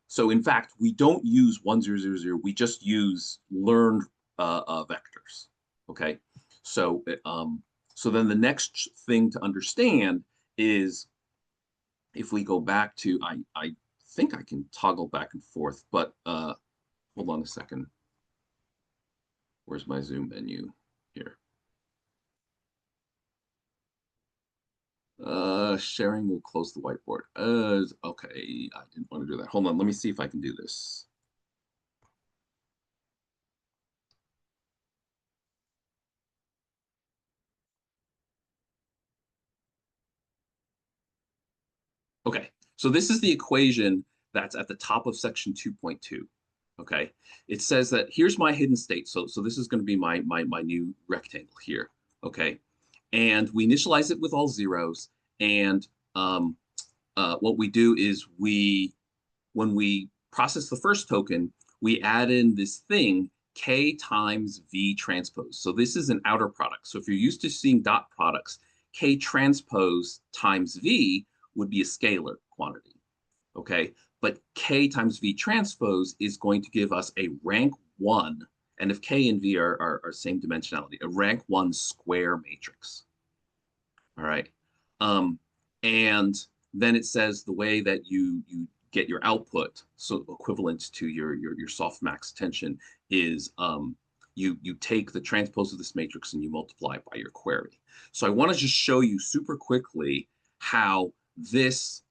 so in fact, we don't use 1, 0, 0, 0. We just use learned vectors. Okay. So, so then the next thing to understand is, if we go back to, I think I can toggle back and forth, but hold on a second. Where's my Zoom menu here? Sharing will close the whiteboard. Okay, I didn't want to do that. Hold on, let me see if I can do this. Okay, so this is the equation that's at the top of section 2.2. Okay, it says that here's my hidden state. So this is going to be my new rectangle here. Okay, and we initialize it with all zeros. And what we do is when we process the first token, we add in this thing, K times V transpose. So this is an outer product. So if you're used to seeing dot products, K transpose times V would be a scalar quantity, okay? But K times V transpose is going to give us a rank 1, and if K and V are same dimensionality, a rank 1 square matrix, all right? And then it says the way that you get your output, so equivalent to your softmax attention, is you take the transpose of this matrix and you multiply it by your query. So I want to just show you super quickly how this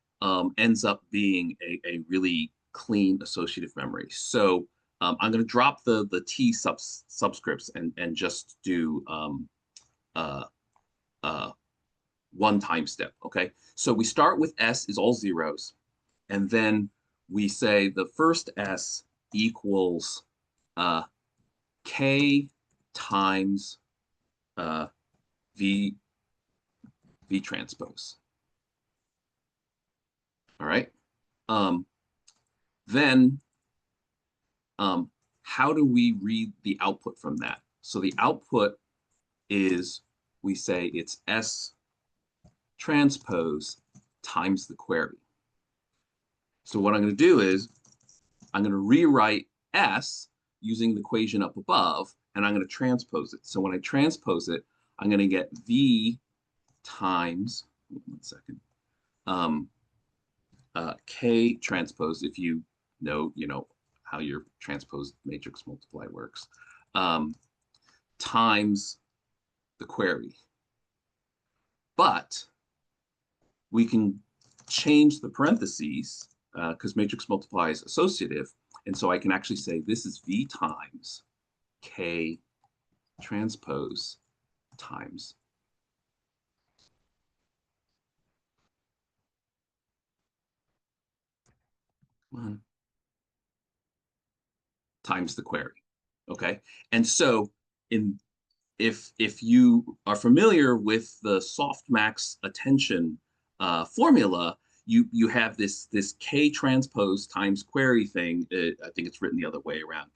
ends up being a really clean associative memory. So I'm going to drop the T subscripts and just do one time step, okay? So we start with S is all zeros, and then we say the first S equals K times V transpose. All right. Then how do we read the output from that? So the output is, we say it's S transpose times the query. So what I'm going to do is I'm going to rewrite S using the equation up above, and I'm going to transpose it. So when I transpose it, I'm going to get V times, one second, K transpose, if you know how your transpose matrix multiply works, times the query. But we can change the parentheses because matrix multiply is associative. And so I can actually say this is V times K transpose times times the query. Okay. And so if you are familiar with the softmax attention formula, you have this K transpose times query thing. I think it's written the other way around,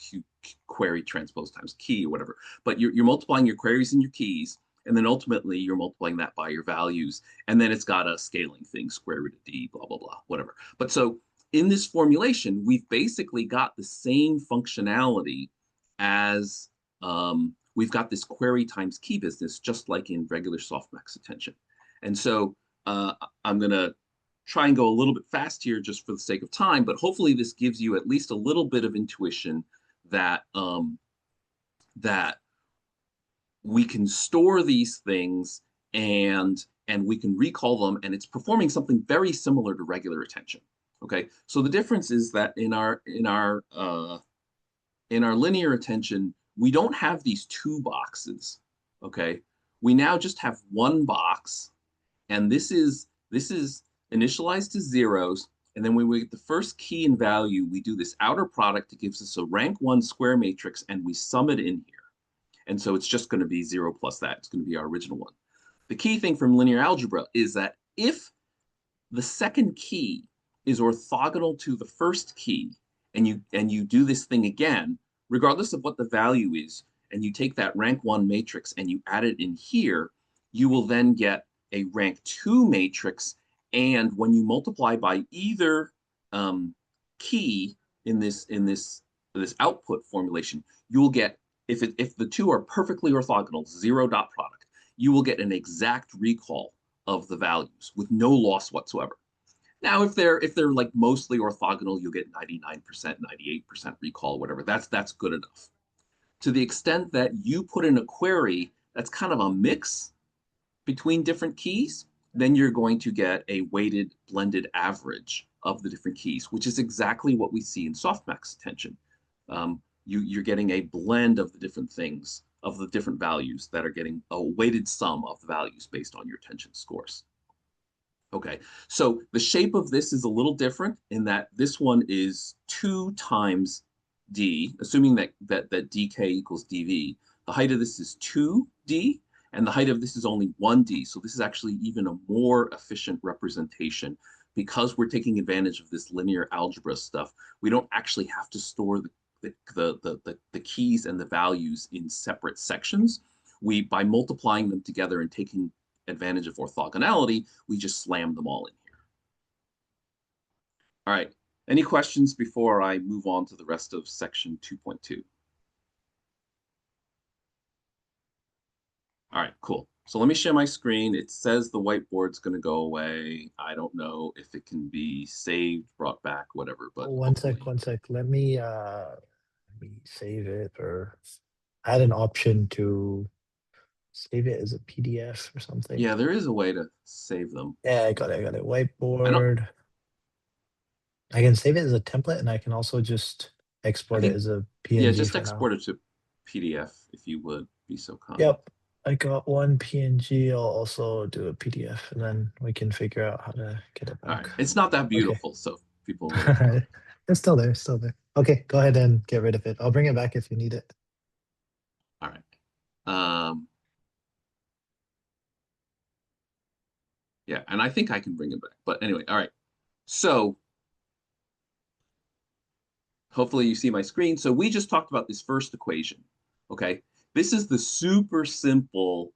query transpose times key or whatever. But you're multiplying your queries and your keys, and then ultimately you're multiplying that by your values, and then it's got a scaling thing, square root of D, blah, blah, blah, whatever. But so in this formulation, we've basically got the same functionality as we've got this query times key business, just like in regular softmax attention. And so I'm going to try and go a little bit fast here just for the sake of time, but hopefully this gives you at least a little bit of intuition that that we can store these things and we can recall them, and it's performing something very similar to regular attention. Okay, so the difference is that in our linear attention, we don't have these two boxes. Okay, we now just have one box, and this is initialized to zeros. And then when we get the first key and value, we do this outer product that gives us a rank 1 square matrix, and we sum it in here. And so it's just going to be 0 plus that. It's going to be our original one. The key thing from linear algebra is that if the second key is orthogonal to the first key, and you do this thing again, regardless of what the value is, and you take that rank 1 matrix and you add it in here, you will then get a rank 2 matrix. And when you multiply by either key in this output formulation, you will get, if the two are perfectly orthogonal, 0 dot product, you will get an exact recall of the values with no loss whatsoever. Now, if they're like mostly orthogonal, you'll get 99%, 98% recall, whatever. That's good enough. To the extent that you put in a query that's kind of a mix between different keys, then you're going to get a weighted blended average of the different keys, which is exactly what we see in softmax attention. You're getting a blend of the different things, of the different values that are getting a weighted sum of the values based on your attention scores. Okay, so the shape of this is a little different in that this one is 2 times d, assuming that dk equals dv. The height of this is 2d, and the height of this is only 1d. So this is actually even a more efficient representation because we're taking advantage of this linear algebra stuff. We don't actually have to store the keys and the values in separate sections. By multiplying them together and taking advantage of orthogonality, we just slam them all in here. All right. Any questions before I move on to the rest of section 2.2? All right, cool. So let me share my screen. It says the whiteboard's going to go away. I don't know if it can be saved, brought back, whatever. But one sec. Let me save it, or add an option to save it as a PDF or something. Yeah, there is a way to save them. Yeah, I got it. Whiteboard. I can save it as a template, and I can also just export it as a PNG. Yeah, just export it to PDF if you would be so kind. Yep. I got one PNG. I'll also do a PDF, and then we can figure out how to get it back. All right. It's not that beautiful, so people will. It's still there, Okay, go ahead and get rid of it. I'll bring it back if you need it. All right. Yeah, and I think I can bring it back. But anyway, all right. So hopefully you see my screen. So we just talked about this first equation, okay? This is the super simple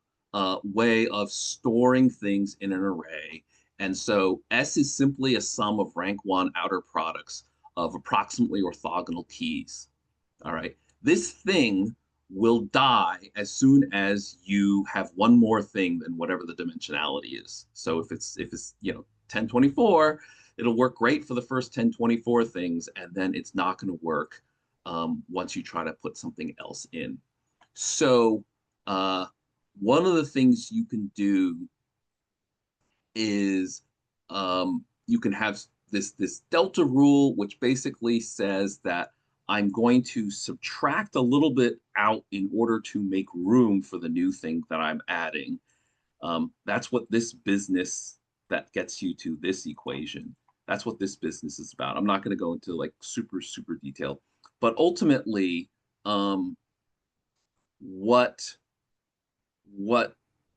way of storing things in an array. And so S is simply a sum of rank 1 outer products of approximately orthogonal keys, all right? This thing will die as soon as you have one more thing than whatever the dimensionality is. So if it's 1024, it'll work great for the first 1024 things, and then it's not going to work once you try to put something else in. So one of the things you can do is you can have this delta rule, which basically says that I'm going to subtract a little bit out in order to make room for the new thing that I'm adding. That's what this business that gets you to this equation. That's what this business is about. I'm not going to go into like super detail, but ultimately, what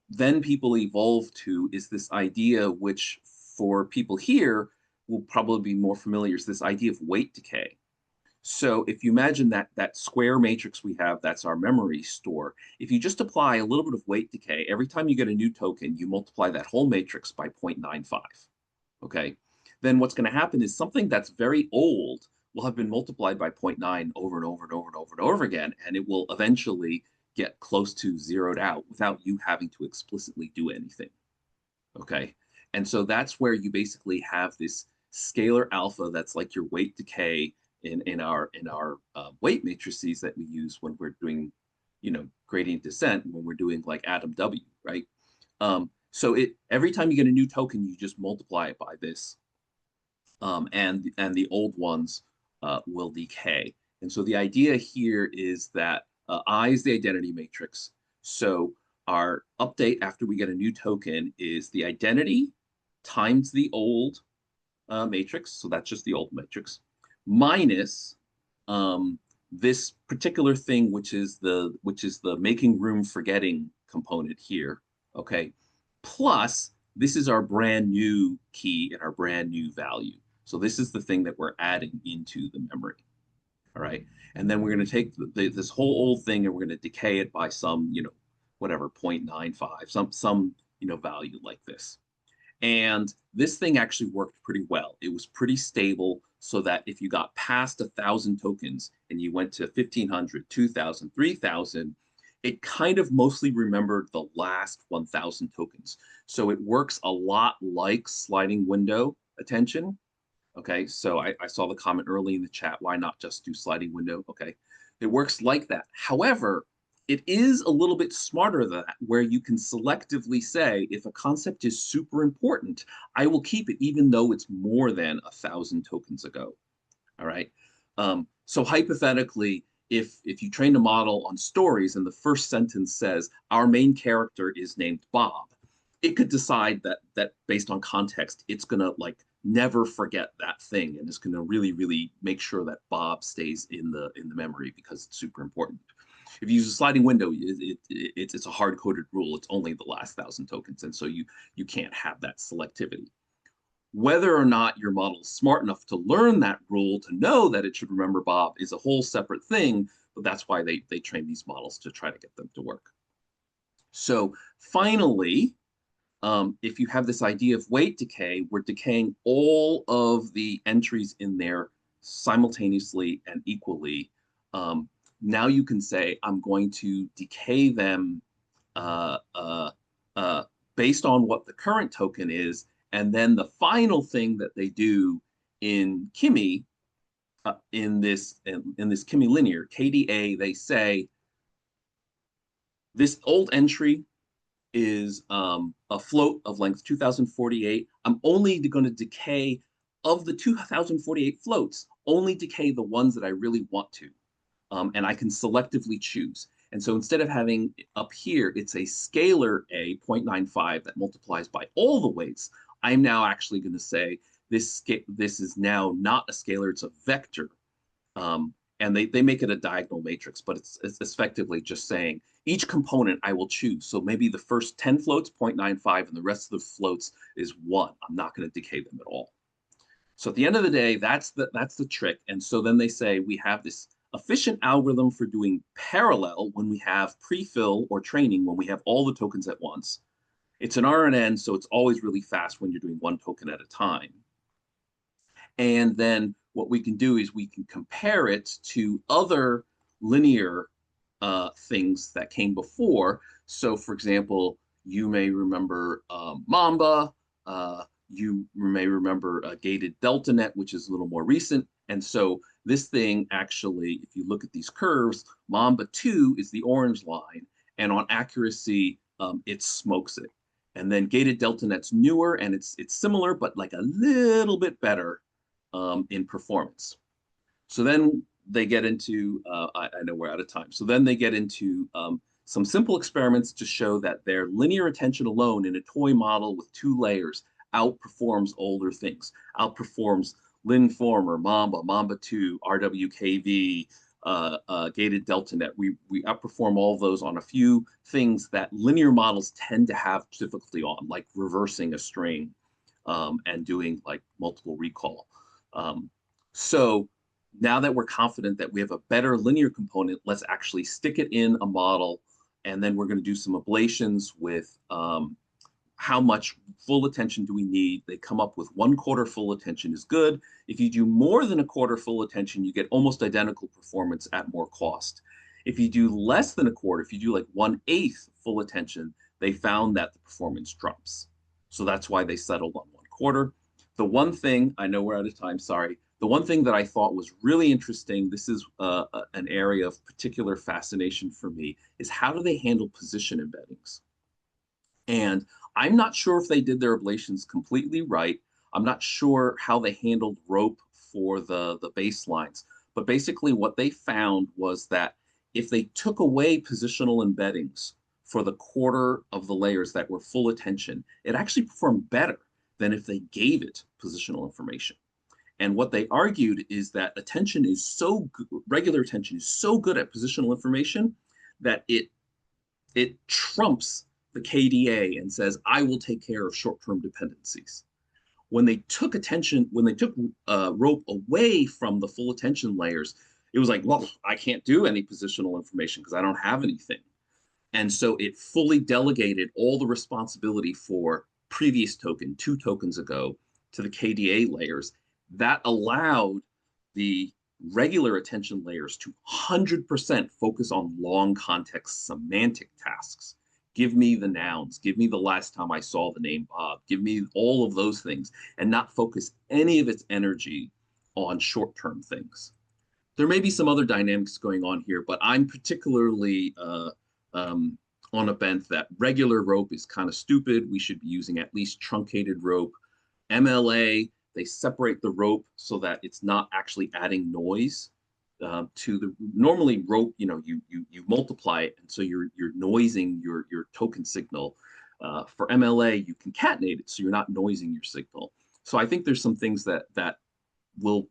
then people evolve to is this idea, which for people here will probably be more familiar, is this idea of weight decay. So if you imagine that square matrix we have, that's our memory store. If you just apply a little bit of weight decay, every time you get a new token, you multiply that whole matrix by 0.95. Okay. Then what's going to happen is something that's very old will have been multiplied by 0.9 over and over and over and over and over again, and it will eventually get close to zeroed out without you having to explicitly do anything. Okay. And so that's where you basically have this scalar alpha that's like your weight decay in our weight matrices that we use when we're doing, gradient descent, when we're doing like Atom W, right? So every time you get a new token, you just multiply it by this, and the old ones will decay. And so the idea here is that I is the identity matrix. So our update after we get a new token is the identity times the old matrix. So that's just the old matrix minus this particular thing, which is the making room for getting component here. Okay. Plus, this is our brand new key and our brand new value. So this is the thing that we're adding into the memory. All right. And then we're going to take this whole old thing and we're going to decay it by some, whatever, 0.95, some value like this. And this thing actually worked pretty well. It was pretty stable, so that if you got past 1,000 tokens and you went to 1,500, 2,000, 3,000, it kind of mostly remembered the last 1,000 tokens. So it works a lot like sliding window attention. Okay, so I saw the comment early in the chat, why not just do sliding window? Okay, it works like that. However, it is a little bit smarter than that, where you can selectively say, if a concept is super important, I will keep it even though it's more than 1,000 tokens ago. All right. So hypothetically, if you train a model on stories and the first sentence says, our main character is named Bob, it could decide that based on context, it's going to like never forget that thing, and it's going to really make sure that Bob stays in the memory because it's super important. If you use a sliding window, it's a hard-coded rule. It's only the last 1,000 tokens, and so you can't have that selectivity. Whether or not your model is smart enough to learn that rule, to know that it should remember Bob, is a whole separate thing, but that's why they train these models to try to get them to work. So finally, if you have this idea of weight decay, we're decaying all of the entries in there simultaneously and equally. Now you can say, I'm going to decay them uh, uh, based on what the current token is. And then the final thing that they do in Kimi, in this Kimi linear, KDA, they say, this old entry is a float of length 2048. I'm only going to decay of the 2048 floats, only decay the ones that I really want to. And I can selectively choose. And so instead of having up here, it's a scalar A, 0.95, that multiplies by all the weights, I'm now actually going to say this is now not a scalar, it's a vector. And they make it a diagonal matrix, but it's effectively just saying each component I will choose. So maybe the first 10 floats, 0.95, and the rest of the floats is 1. I'm not going to decay them at all. So at the end of the day, that's the trick. And so then they say we have this efficient algorithm for doing parallel when we have prefill or training, when we have all the tokens at once. It's an RNN, so it's always really fast when you're doing one token at a time. And then what we can do is we can compare it to other linear things that came before. So for example, you may remember Mamba, you may remember gated delta net, which is a little more recent. And so this thing actually, if you look at these curves, Mamba 2 is the orange line, and on accuracy, it smokes it. And then gated delta net's newer, and it's similar, but like a little bit better in performance. So then they get into, I know we're out of time. So then they get into some simple experiments to show that their linear attention alone in a toy model with 2 layers outperforms older things, outperforms Linformer, Mamba, Mamba 2, RWKV, gated delta net. We outperform all of those on a few things that linear models tend to have difficulty on, like reversing a string and doing like multiple recall. So now that we're confident that we have a better linear component, let's actually stick it in a model, and then we're going to do some ablations with how much full attention do we need. They come up with 1/4 full attention is good. If you do more than 1/4 full attention, you get almost identical performance at more cost. If you do less than 1/4, if you do like 1/8 full attention, they found that the performance drops. So that's why they settled on 1/4. The one thing, I know we're out of time, sorry. The one thing that I thought was really interesting, this is an area of particular fascination for me, is how do they handle position embeddings? And I'm not sure if they did their ablations completely right. I'm not sure how they handled rope for the baselines. But basically what they found was that if they took away positional embeddings for the 1/4 of the layers that were full attention, it actually performed better than if they gave it positional information. And what they argued is that attention is so good, regular attention is so good at positional information that it trumps the KDA and says, I will take care of short-term dependencies. When they took rope away from the full attention layers, it was like, well, I can't do any positional information because I don't have anything. And so it fully delegated all the responsibility for previous token, 2 tokens ago, to the KDA layers. That allowed the regular attention layers to 100% focus on long context semantic tasks. Give me the nouns, give me the last time I saw the name Bob, give me all of those things, and not focus any of its energy on short-term things. There may be some other dynamics going on here, but I'm particularly on a bent that regular rope is kind of stupid. We should be using at least truncated rope. MLA, they separate the rope so that it's not actually adding noise to the normally rope. You multiply it, and so you're noising your token signal. For MLA, you concatenate it, so you're not noising your signal. So I think there's some things that will.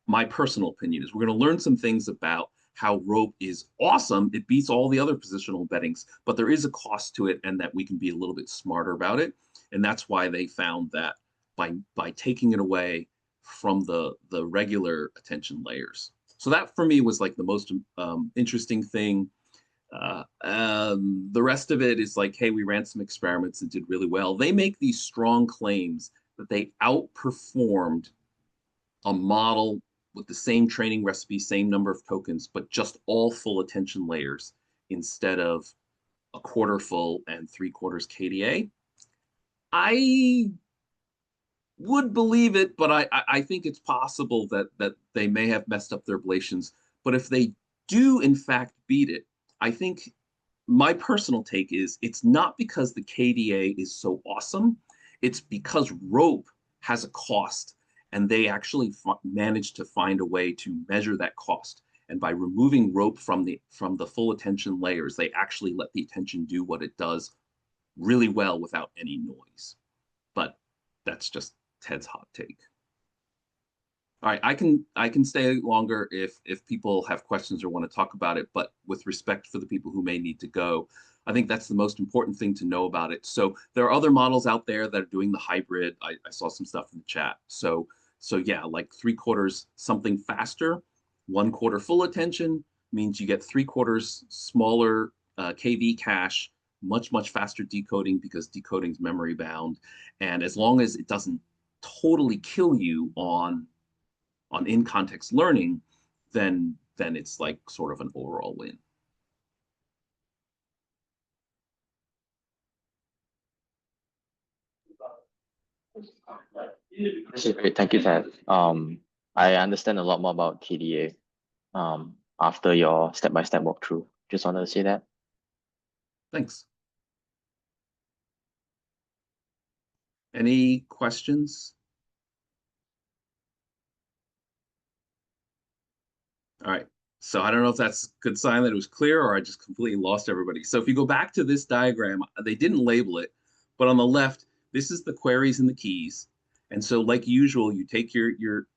My personal opinion is we're going to learn some things about how rope is awesome. It beats all the other positional embeddings, but there is a cost to it, and that we can be a little bit smarter about it. And that's why they found that by taking it away from the regular attention layers. So that for me was like the most interesting thing. The rest of it is like, hey, we ran some experiments and did really well. They make these strong claims that they outperformed a model with the same training recipe, same number of tokens, but just all full attention layers instead of a quarter full and 3/4 KDA. I would believe it, but I think it's possible that they may have messed up their ablations. But if they do in fact beat it, I think my personal take is it's not because the KDA is so awesome. It's because rope has a cost, and they actually managed to find a way to measure that cost. And by removing rope from the full attention layers, they actually let the attention do what it does really well without any noise. But that's just Ted's hot take. All right, I can stay longer if people have questions or want to talk about it, but with respect for the people who may need to go, I think that's the most important thing to know about it. So there are other models out there that are doing the hybrid. I saw some stuff in the chat. So yeah, like 3/4 something faster, 1/4 full attention means you get 3/4 smaller KV cache, much faster decoding because decoding's memory bound, and as long as it doesn't totally kill you on in-context learning, then it's like sort of an overall win. Okay, great. Thank you, Ted. I understand a lot more about KDA after your step-by-step walkthrough. Just wanted to say that. Thanks. Any questions? All right. So I don't know if that's a good sign that it was clear or I just completely lost everybody. So if you go back to this diagram, they didn't label it, but on the left, this is the queries and the keys. And so like usual, you take your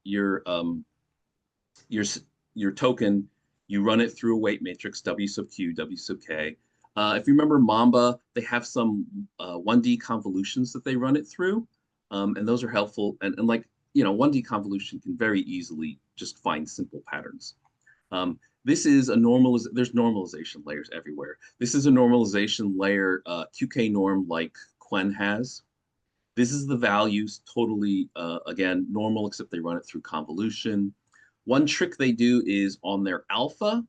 token, you run it through a weight matrix, W sub Q, W sub K. If you remember Mamba, they have some 1D convolutions that they run it through. And those are helpful. And like, 1D convolution can very easily just find simple patterns. This is there's normalization layers everywhere. This is a normalization layer, QK norm like Quen has. This is the values, totally, again, normal, except they run it through convolution. One trick they do is on their alpha,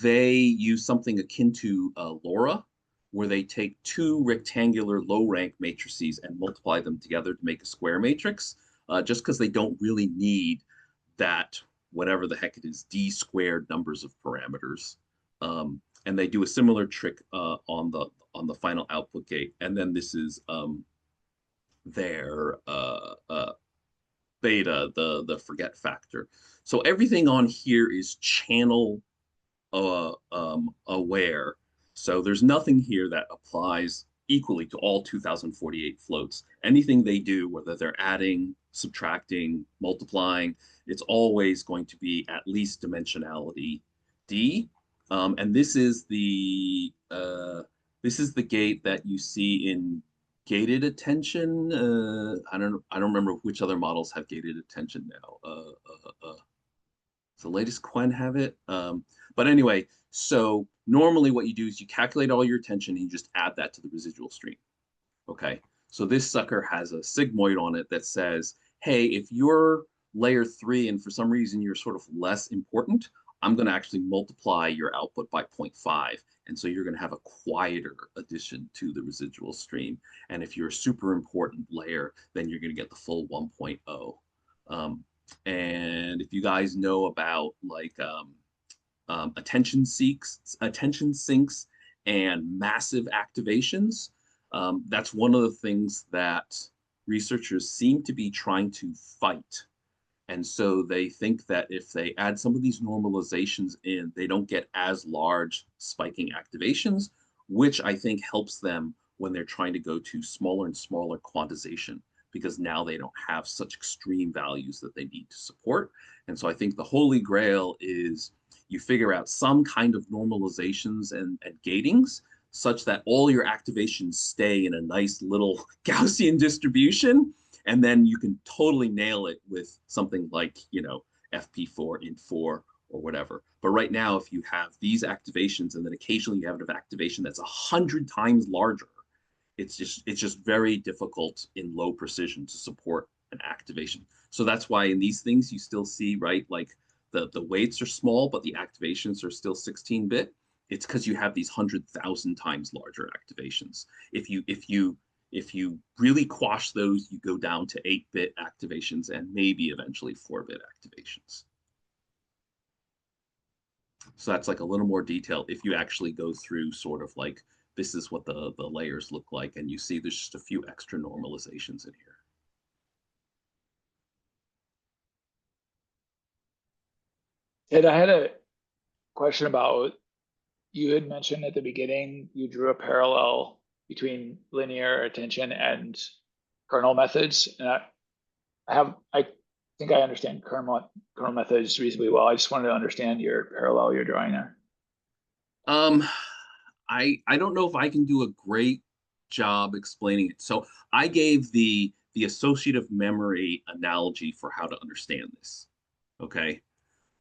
they use something akin to LoRa, where they take two rectangular low rank matrices and multiply them together to make a square matrix, just because they don't really need that, whatever the heck it is, d squared numbers of parameters. And they do a similar trick on the final output gate. And then this is their beta, the forget factor. So everything on here is channel aware. So there's nothing here that applies equally to all 2048 floats. Anything they do, whether they're adding, subtracting, multiplying, it's always going to be at least dimensionality D. And this is the gate that you see in gated attention. I don't remember which other models have gated attention now. Does the latest Quen have it? But anyway, so normally what you do is you calculate all your attention and you just add that to the residual stream. Okay, so this sucker has a sigmoid on it that says, hey, if you're layer 3 and for some reason you're sort of less important, I'm going to actually multiply your output by 0.5. And so you're going to have a quieter addition to the residual stream. And if you're a super important layer, then you're going to get the full 1.0. And if you guys know about like attention sinks and massive activations, that's one of the things that researchers seem to be trying to fight. And so they think that if they add some of these normalizations in, they don't get as large spiking activations, which I think helps them when they're trying to go to smaller and smaller quantization, because now they don't have such extreme values that they need to support. And so I think the holy grail is you figure out some kind of normalizations and gatings such that all your activations stay in a nice little Gaussian distribution, and then you can totally nail it with something like, you know, FP4, int4, or whatever. But right now, if you have these activations and then occasionally you have an activation that's 100 times larger, it's just very difficult in low precision to support an activation. So that's why in these things you still see, right, like the weights are small, but the activations are still 16-bit. It's because you have these 100,000 times larger activations. If you really quash those, you go down to 8-bit activations and maybe eventually 4-bit activations. So that's like a little more detail if you actually go through sort of like, this is what the layers look like, and you see there's just a few extra normalizations in here. Ed, I had a question about, you had mentioned at the beginning, you drew a parallel between linear attention and kernel methods. And I think I understand kernel methods reasonably well. I just wanted to understand your parallel you're drawing there. I don't know if I can do a great job explaining it. So I gave the associative memory analogy for how to understand this. Okay.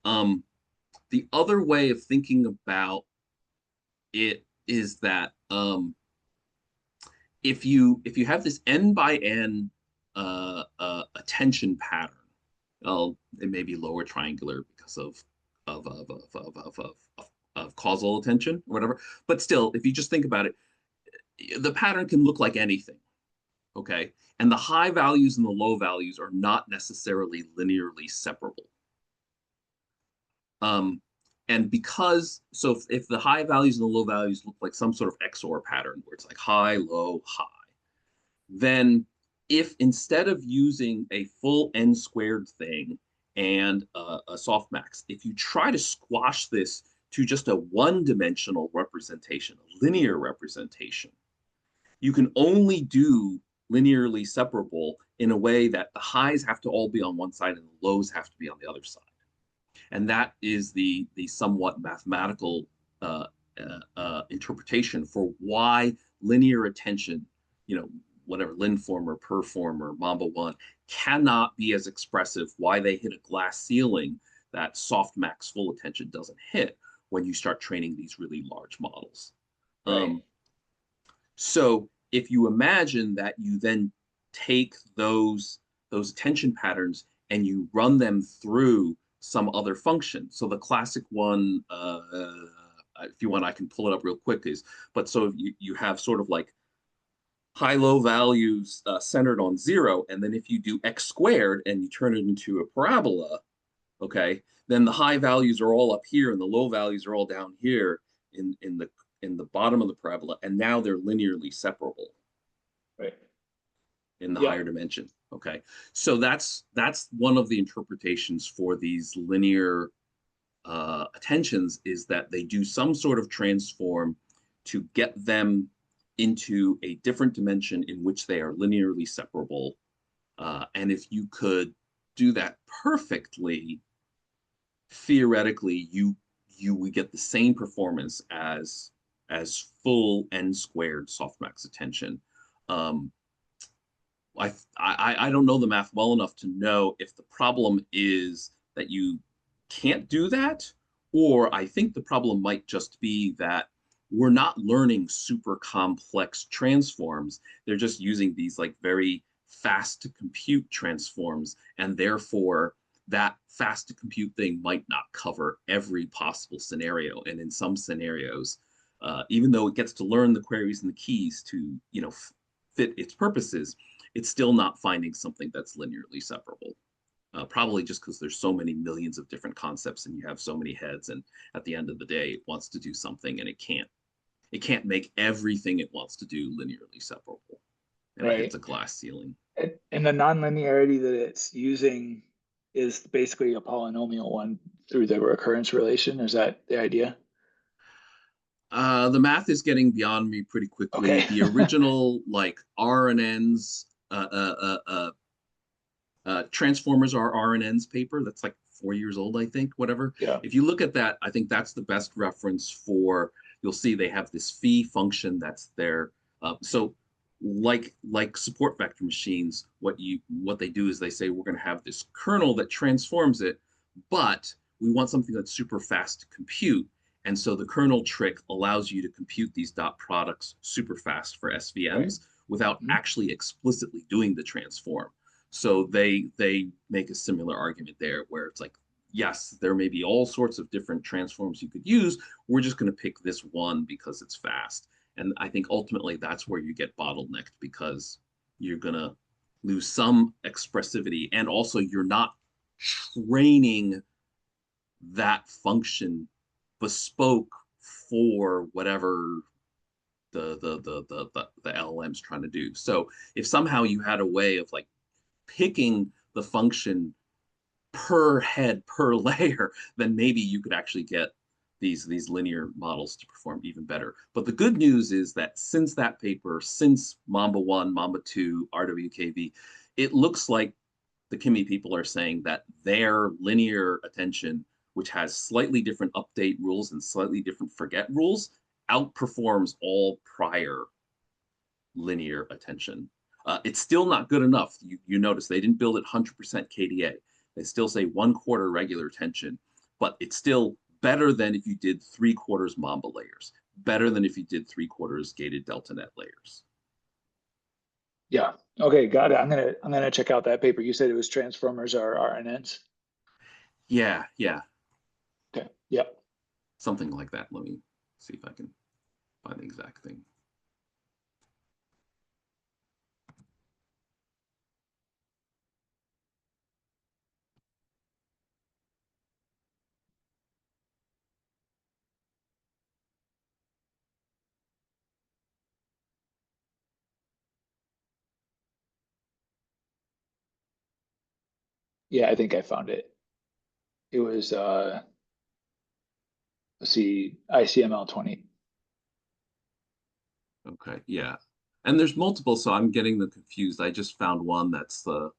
The other way of thinking about it is that if you have this n by n attention pattern, well, it may be lower triangular because of causal attention or whatever. But still, if you just think about it, the pattern can look like anything. Okay. And the high values and the low values are not necessarily linearly separable. And because, so if the high values and the low values look like some sort of XOR pattern where it's like high, low, high, then if instead of using a full n squared thing and a softmax, if you try to squash this to just a one-dimensional representation, a linear representation, you can only do linearly separable in a way that the highs have to all be on one side and the lows have to be on the other side. And that is the somewhat mathematical interpretation for why linear attention, you know, whatever, linform or perform or Mamba 1, cannot be as expressive, why they hit a glass ceiling that softmax full attention doesn't hit when you start training these really large models. Right. So if you imagine that you then take those attention patterns and you run them through some other function. So the classic one, if you want, I can pull it up real quick, is, but so you have sort of like high-low values centered on 0, and then if you do x squared and you turn it into a parabola, okay, then the high values are all up here and the low values are all down here in the bottom of the parabola, and now they're linearly separable. Right. In the higher dimension. Okay. So that's one of the interpretations for these linear attentions, is that they do some sort of transform to get them into a different dimension in which they are linearly separable. And if you could do that perfectly, theoretically, you would get the same performance as full n squared softmax attention. I don't know the math well enough to know if the problem is that you can't do that, or I think the problem might just be that we're not learning super complex transforms. They're just using these like very fast to compute transforms, and therefore that fast to compute thing might not cover every possible scenario. And in some scenarios, even though it gets to learn the queries and the keys to, you know, fit its purposes, it's still not finding something that's linearly separable. Probably just because there's so many millions of different concepts and you have so many heads, and at the end of the day, it wants to do something and it can't make everything it wants to do linearly separable. And it hits a glass ceiling. And the nonlinearity that it's using is basically a polynomial one through the recurrence relation. Is that the idea? The math is getting beyond me pretty quickly. Okay. The original like RNNs, Transformers are RNN's paper. That's like 4 years old, I think, whatever. Yeah. If you look at that, I think that's the best reference for you'll see they have this phi function that's there. So like support vector machines, what they do is they say we're going to have this kernel that transforms it, but we want something that's super fast to compute. And so the kernel trick allows you to compute these dot products super fast for SVMs without actually explicitly doing the transform. So they make a similar argument there where it's like, yes, there may be all sorts of different transforms you could use. We're just going to pick this one because it's fast. And I think ultimately that's where you get bottlenecked, because you're going to lose some expressivity, and also you're not training that function bespoke for whatever the LLM's trying to do. So if somehow you had a way of like picking the function per head per layer, then maybe you could actually get these linear models to perform even better. But the good news is that since that paper, since Mamba 1, Mamba 2, RWKV, it looks like the Kimi people are saying that their linear attention, which has slightly different update rules and slightly different forget rules, outperforms all prior linear attention. It's still not good enough. You notice they didn't build it 100% KDA. They still say 1/4 regular attention, but it's still better than if you did 3/4 Mamba layers, better than if you did 3/4 gated delta net layers. Yeah. Okay, got it. I'm gonna check out that paper. You said it was transformers or RNNs? Yeah. Okay. Yep. Something like that. Let me see if I can find the exact thing. Yeah, I think I found it. It was let's see, ICML 20. Okay, yeah. And there's multiple, so I'm getting them confused. I just found one that's the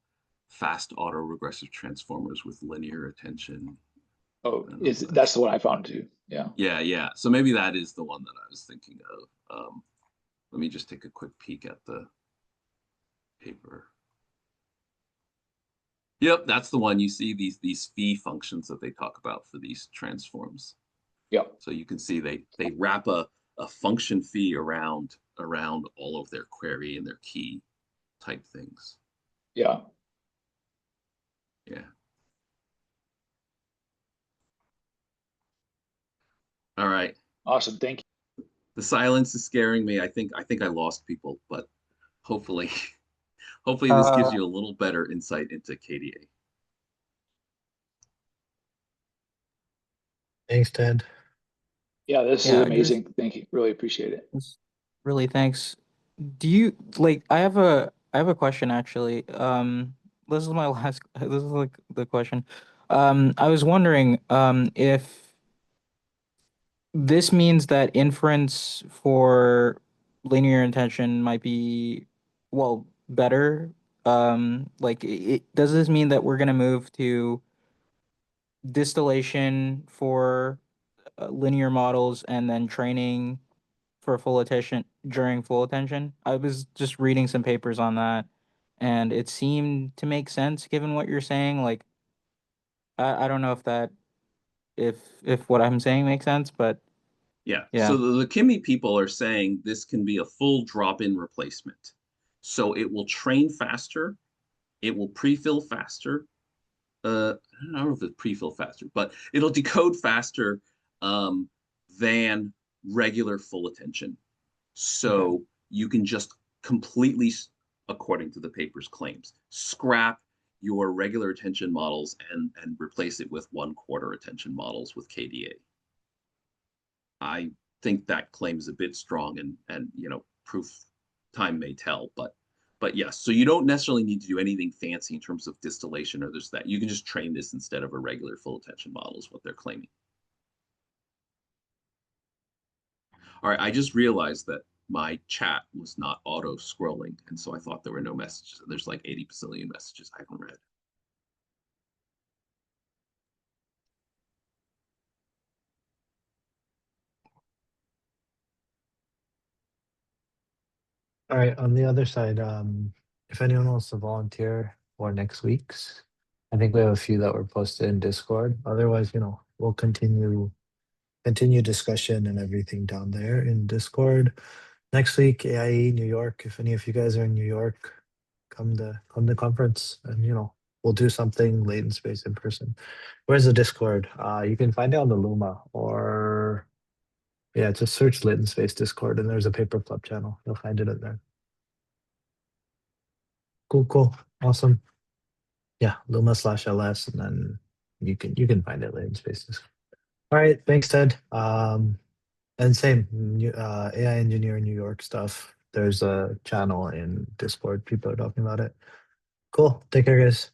fast autoregressive transformers with linear attention. Oh, that's the one I found too. Yeah. Yeah. So maybe that is the one that I was thinking of. Let me just take a quick peek at the paper. Yep, that's the one. You see these phi functions that they talk about for these transforms. Yeah. So you can see they wrap a function phi around all of their query and their key type things. Yeah. Yeah. All right. Awesome. Thank you. The silence is scaring me. I think I lost people, but hopefully hopefully this gives you a little better insight into KDA. Thanks, Ted. Yeah, this is amazing. Thank you. Really appreciate it. Really, thanks. Do you I have a question actually. This is my last this is like the question. I was wondering if this means that inference for linear attention might be better. Does this mean that we're gonna move to distillation for linear models and then training for full attention during full attention? I was just reading some papers on that, and it seemed to make sense given what you're saying. Like, I don't know if what I'm saying makes sense, but Yeah. yeah. So the Kimi people are saying this can be a full drop-in replacement. So it will train faster, it will prefill faster. I don't know if it's prefill faster, but it'll decode faster than regular full attention. So you can just completely, according to the paper's claims, scrap your regular attention models and replace it with 1/4 attention models with KDA. I think that claim is a bit strong, and proof time may tell, but yes, so you don't necessarily need to do anything fancy in terms of distillation or this that. You can just train this instead of a regular full attention model is what they're claiming. All right, I just realized that my chat was not auto scrolling, and so I thought there were no messages. There's like 80 bazillion messages I haven't read. All right, on the other side, if anyone wants to volunteer for next week's, I think we have a few that were posted in Discord. Otherwise, we'll continue discussion and everything down there in Discord. Next week, AIE New York. If any of you guys are in New York, come to conference, and we'll do something latent space in person. Where's the Discord? You can find it on the Luma, or yeah, just search latent space Discord, and there's a paper club channel. You'll find it in there. Cool, awesome. Yeah, Luma/LS, and then you can find it latent space Discord. All right, thanks, Ted. And same, AI engineer in New York stuff. There's a channel in Discord. People are talking about it. Cool. Take care, guys.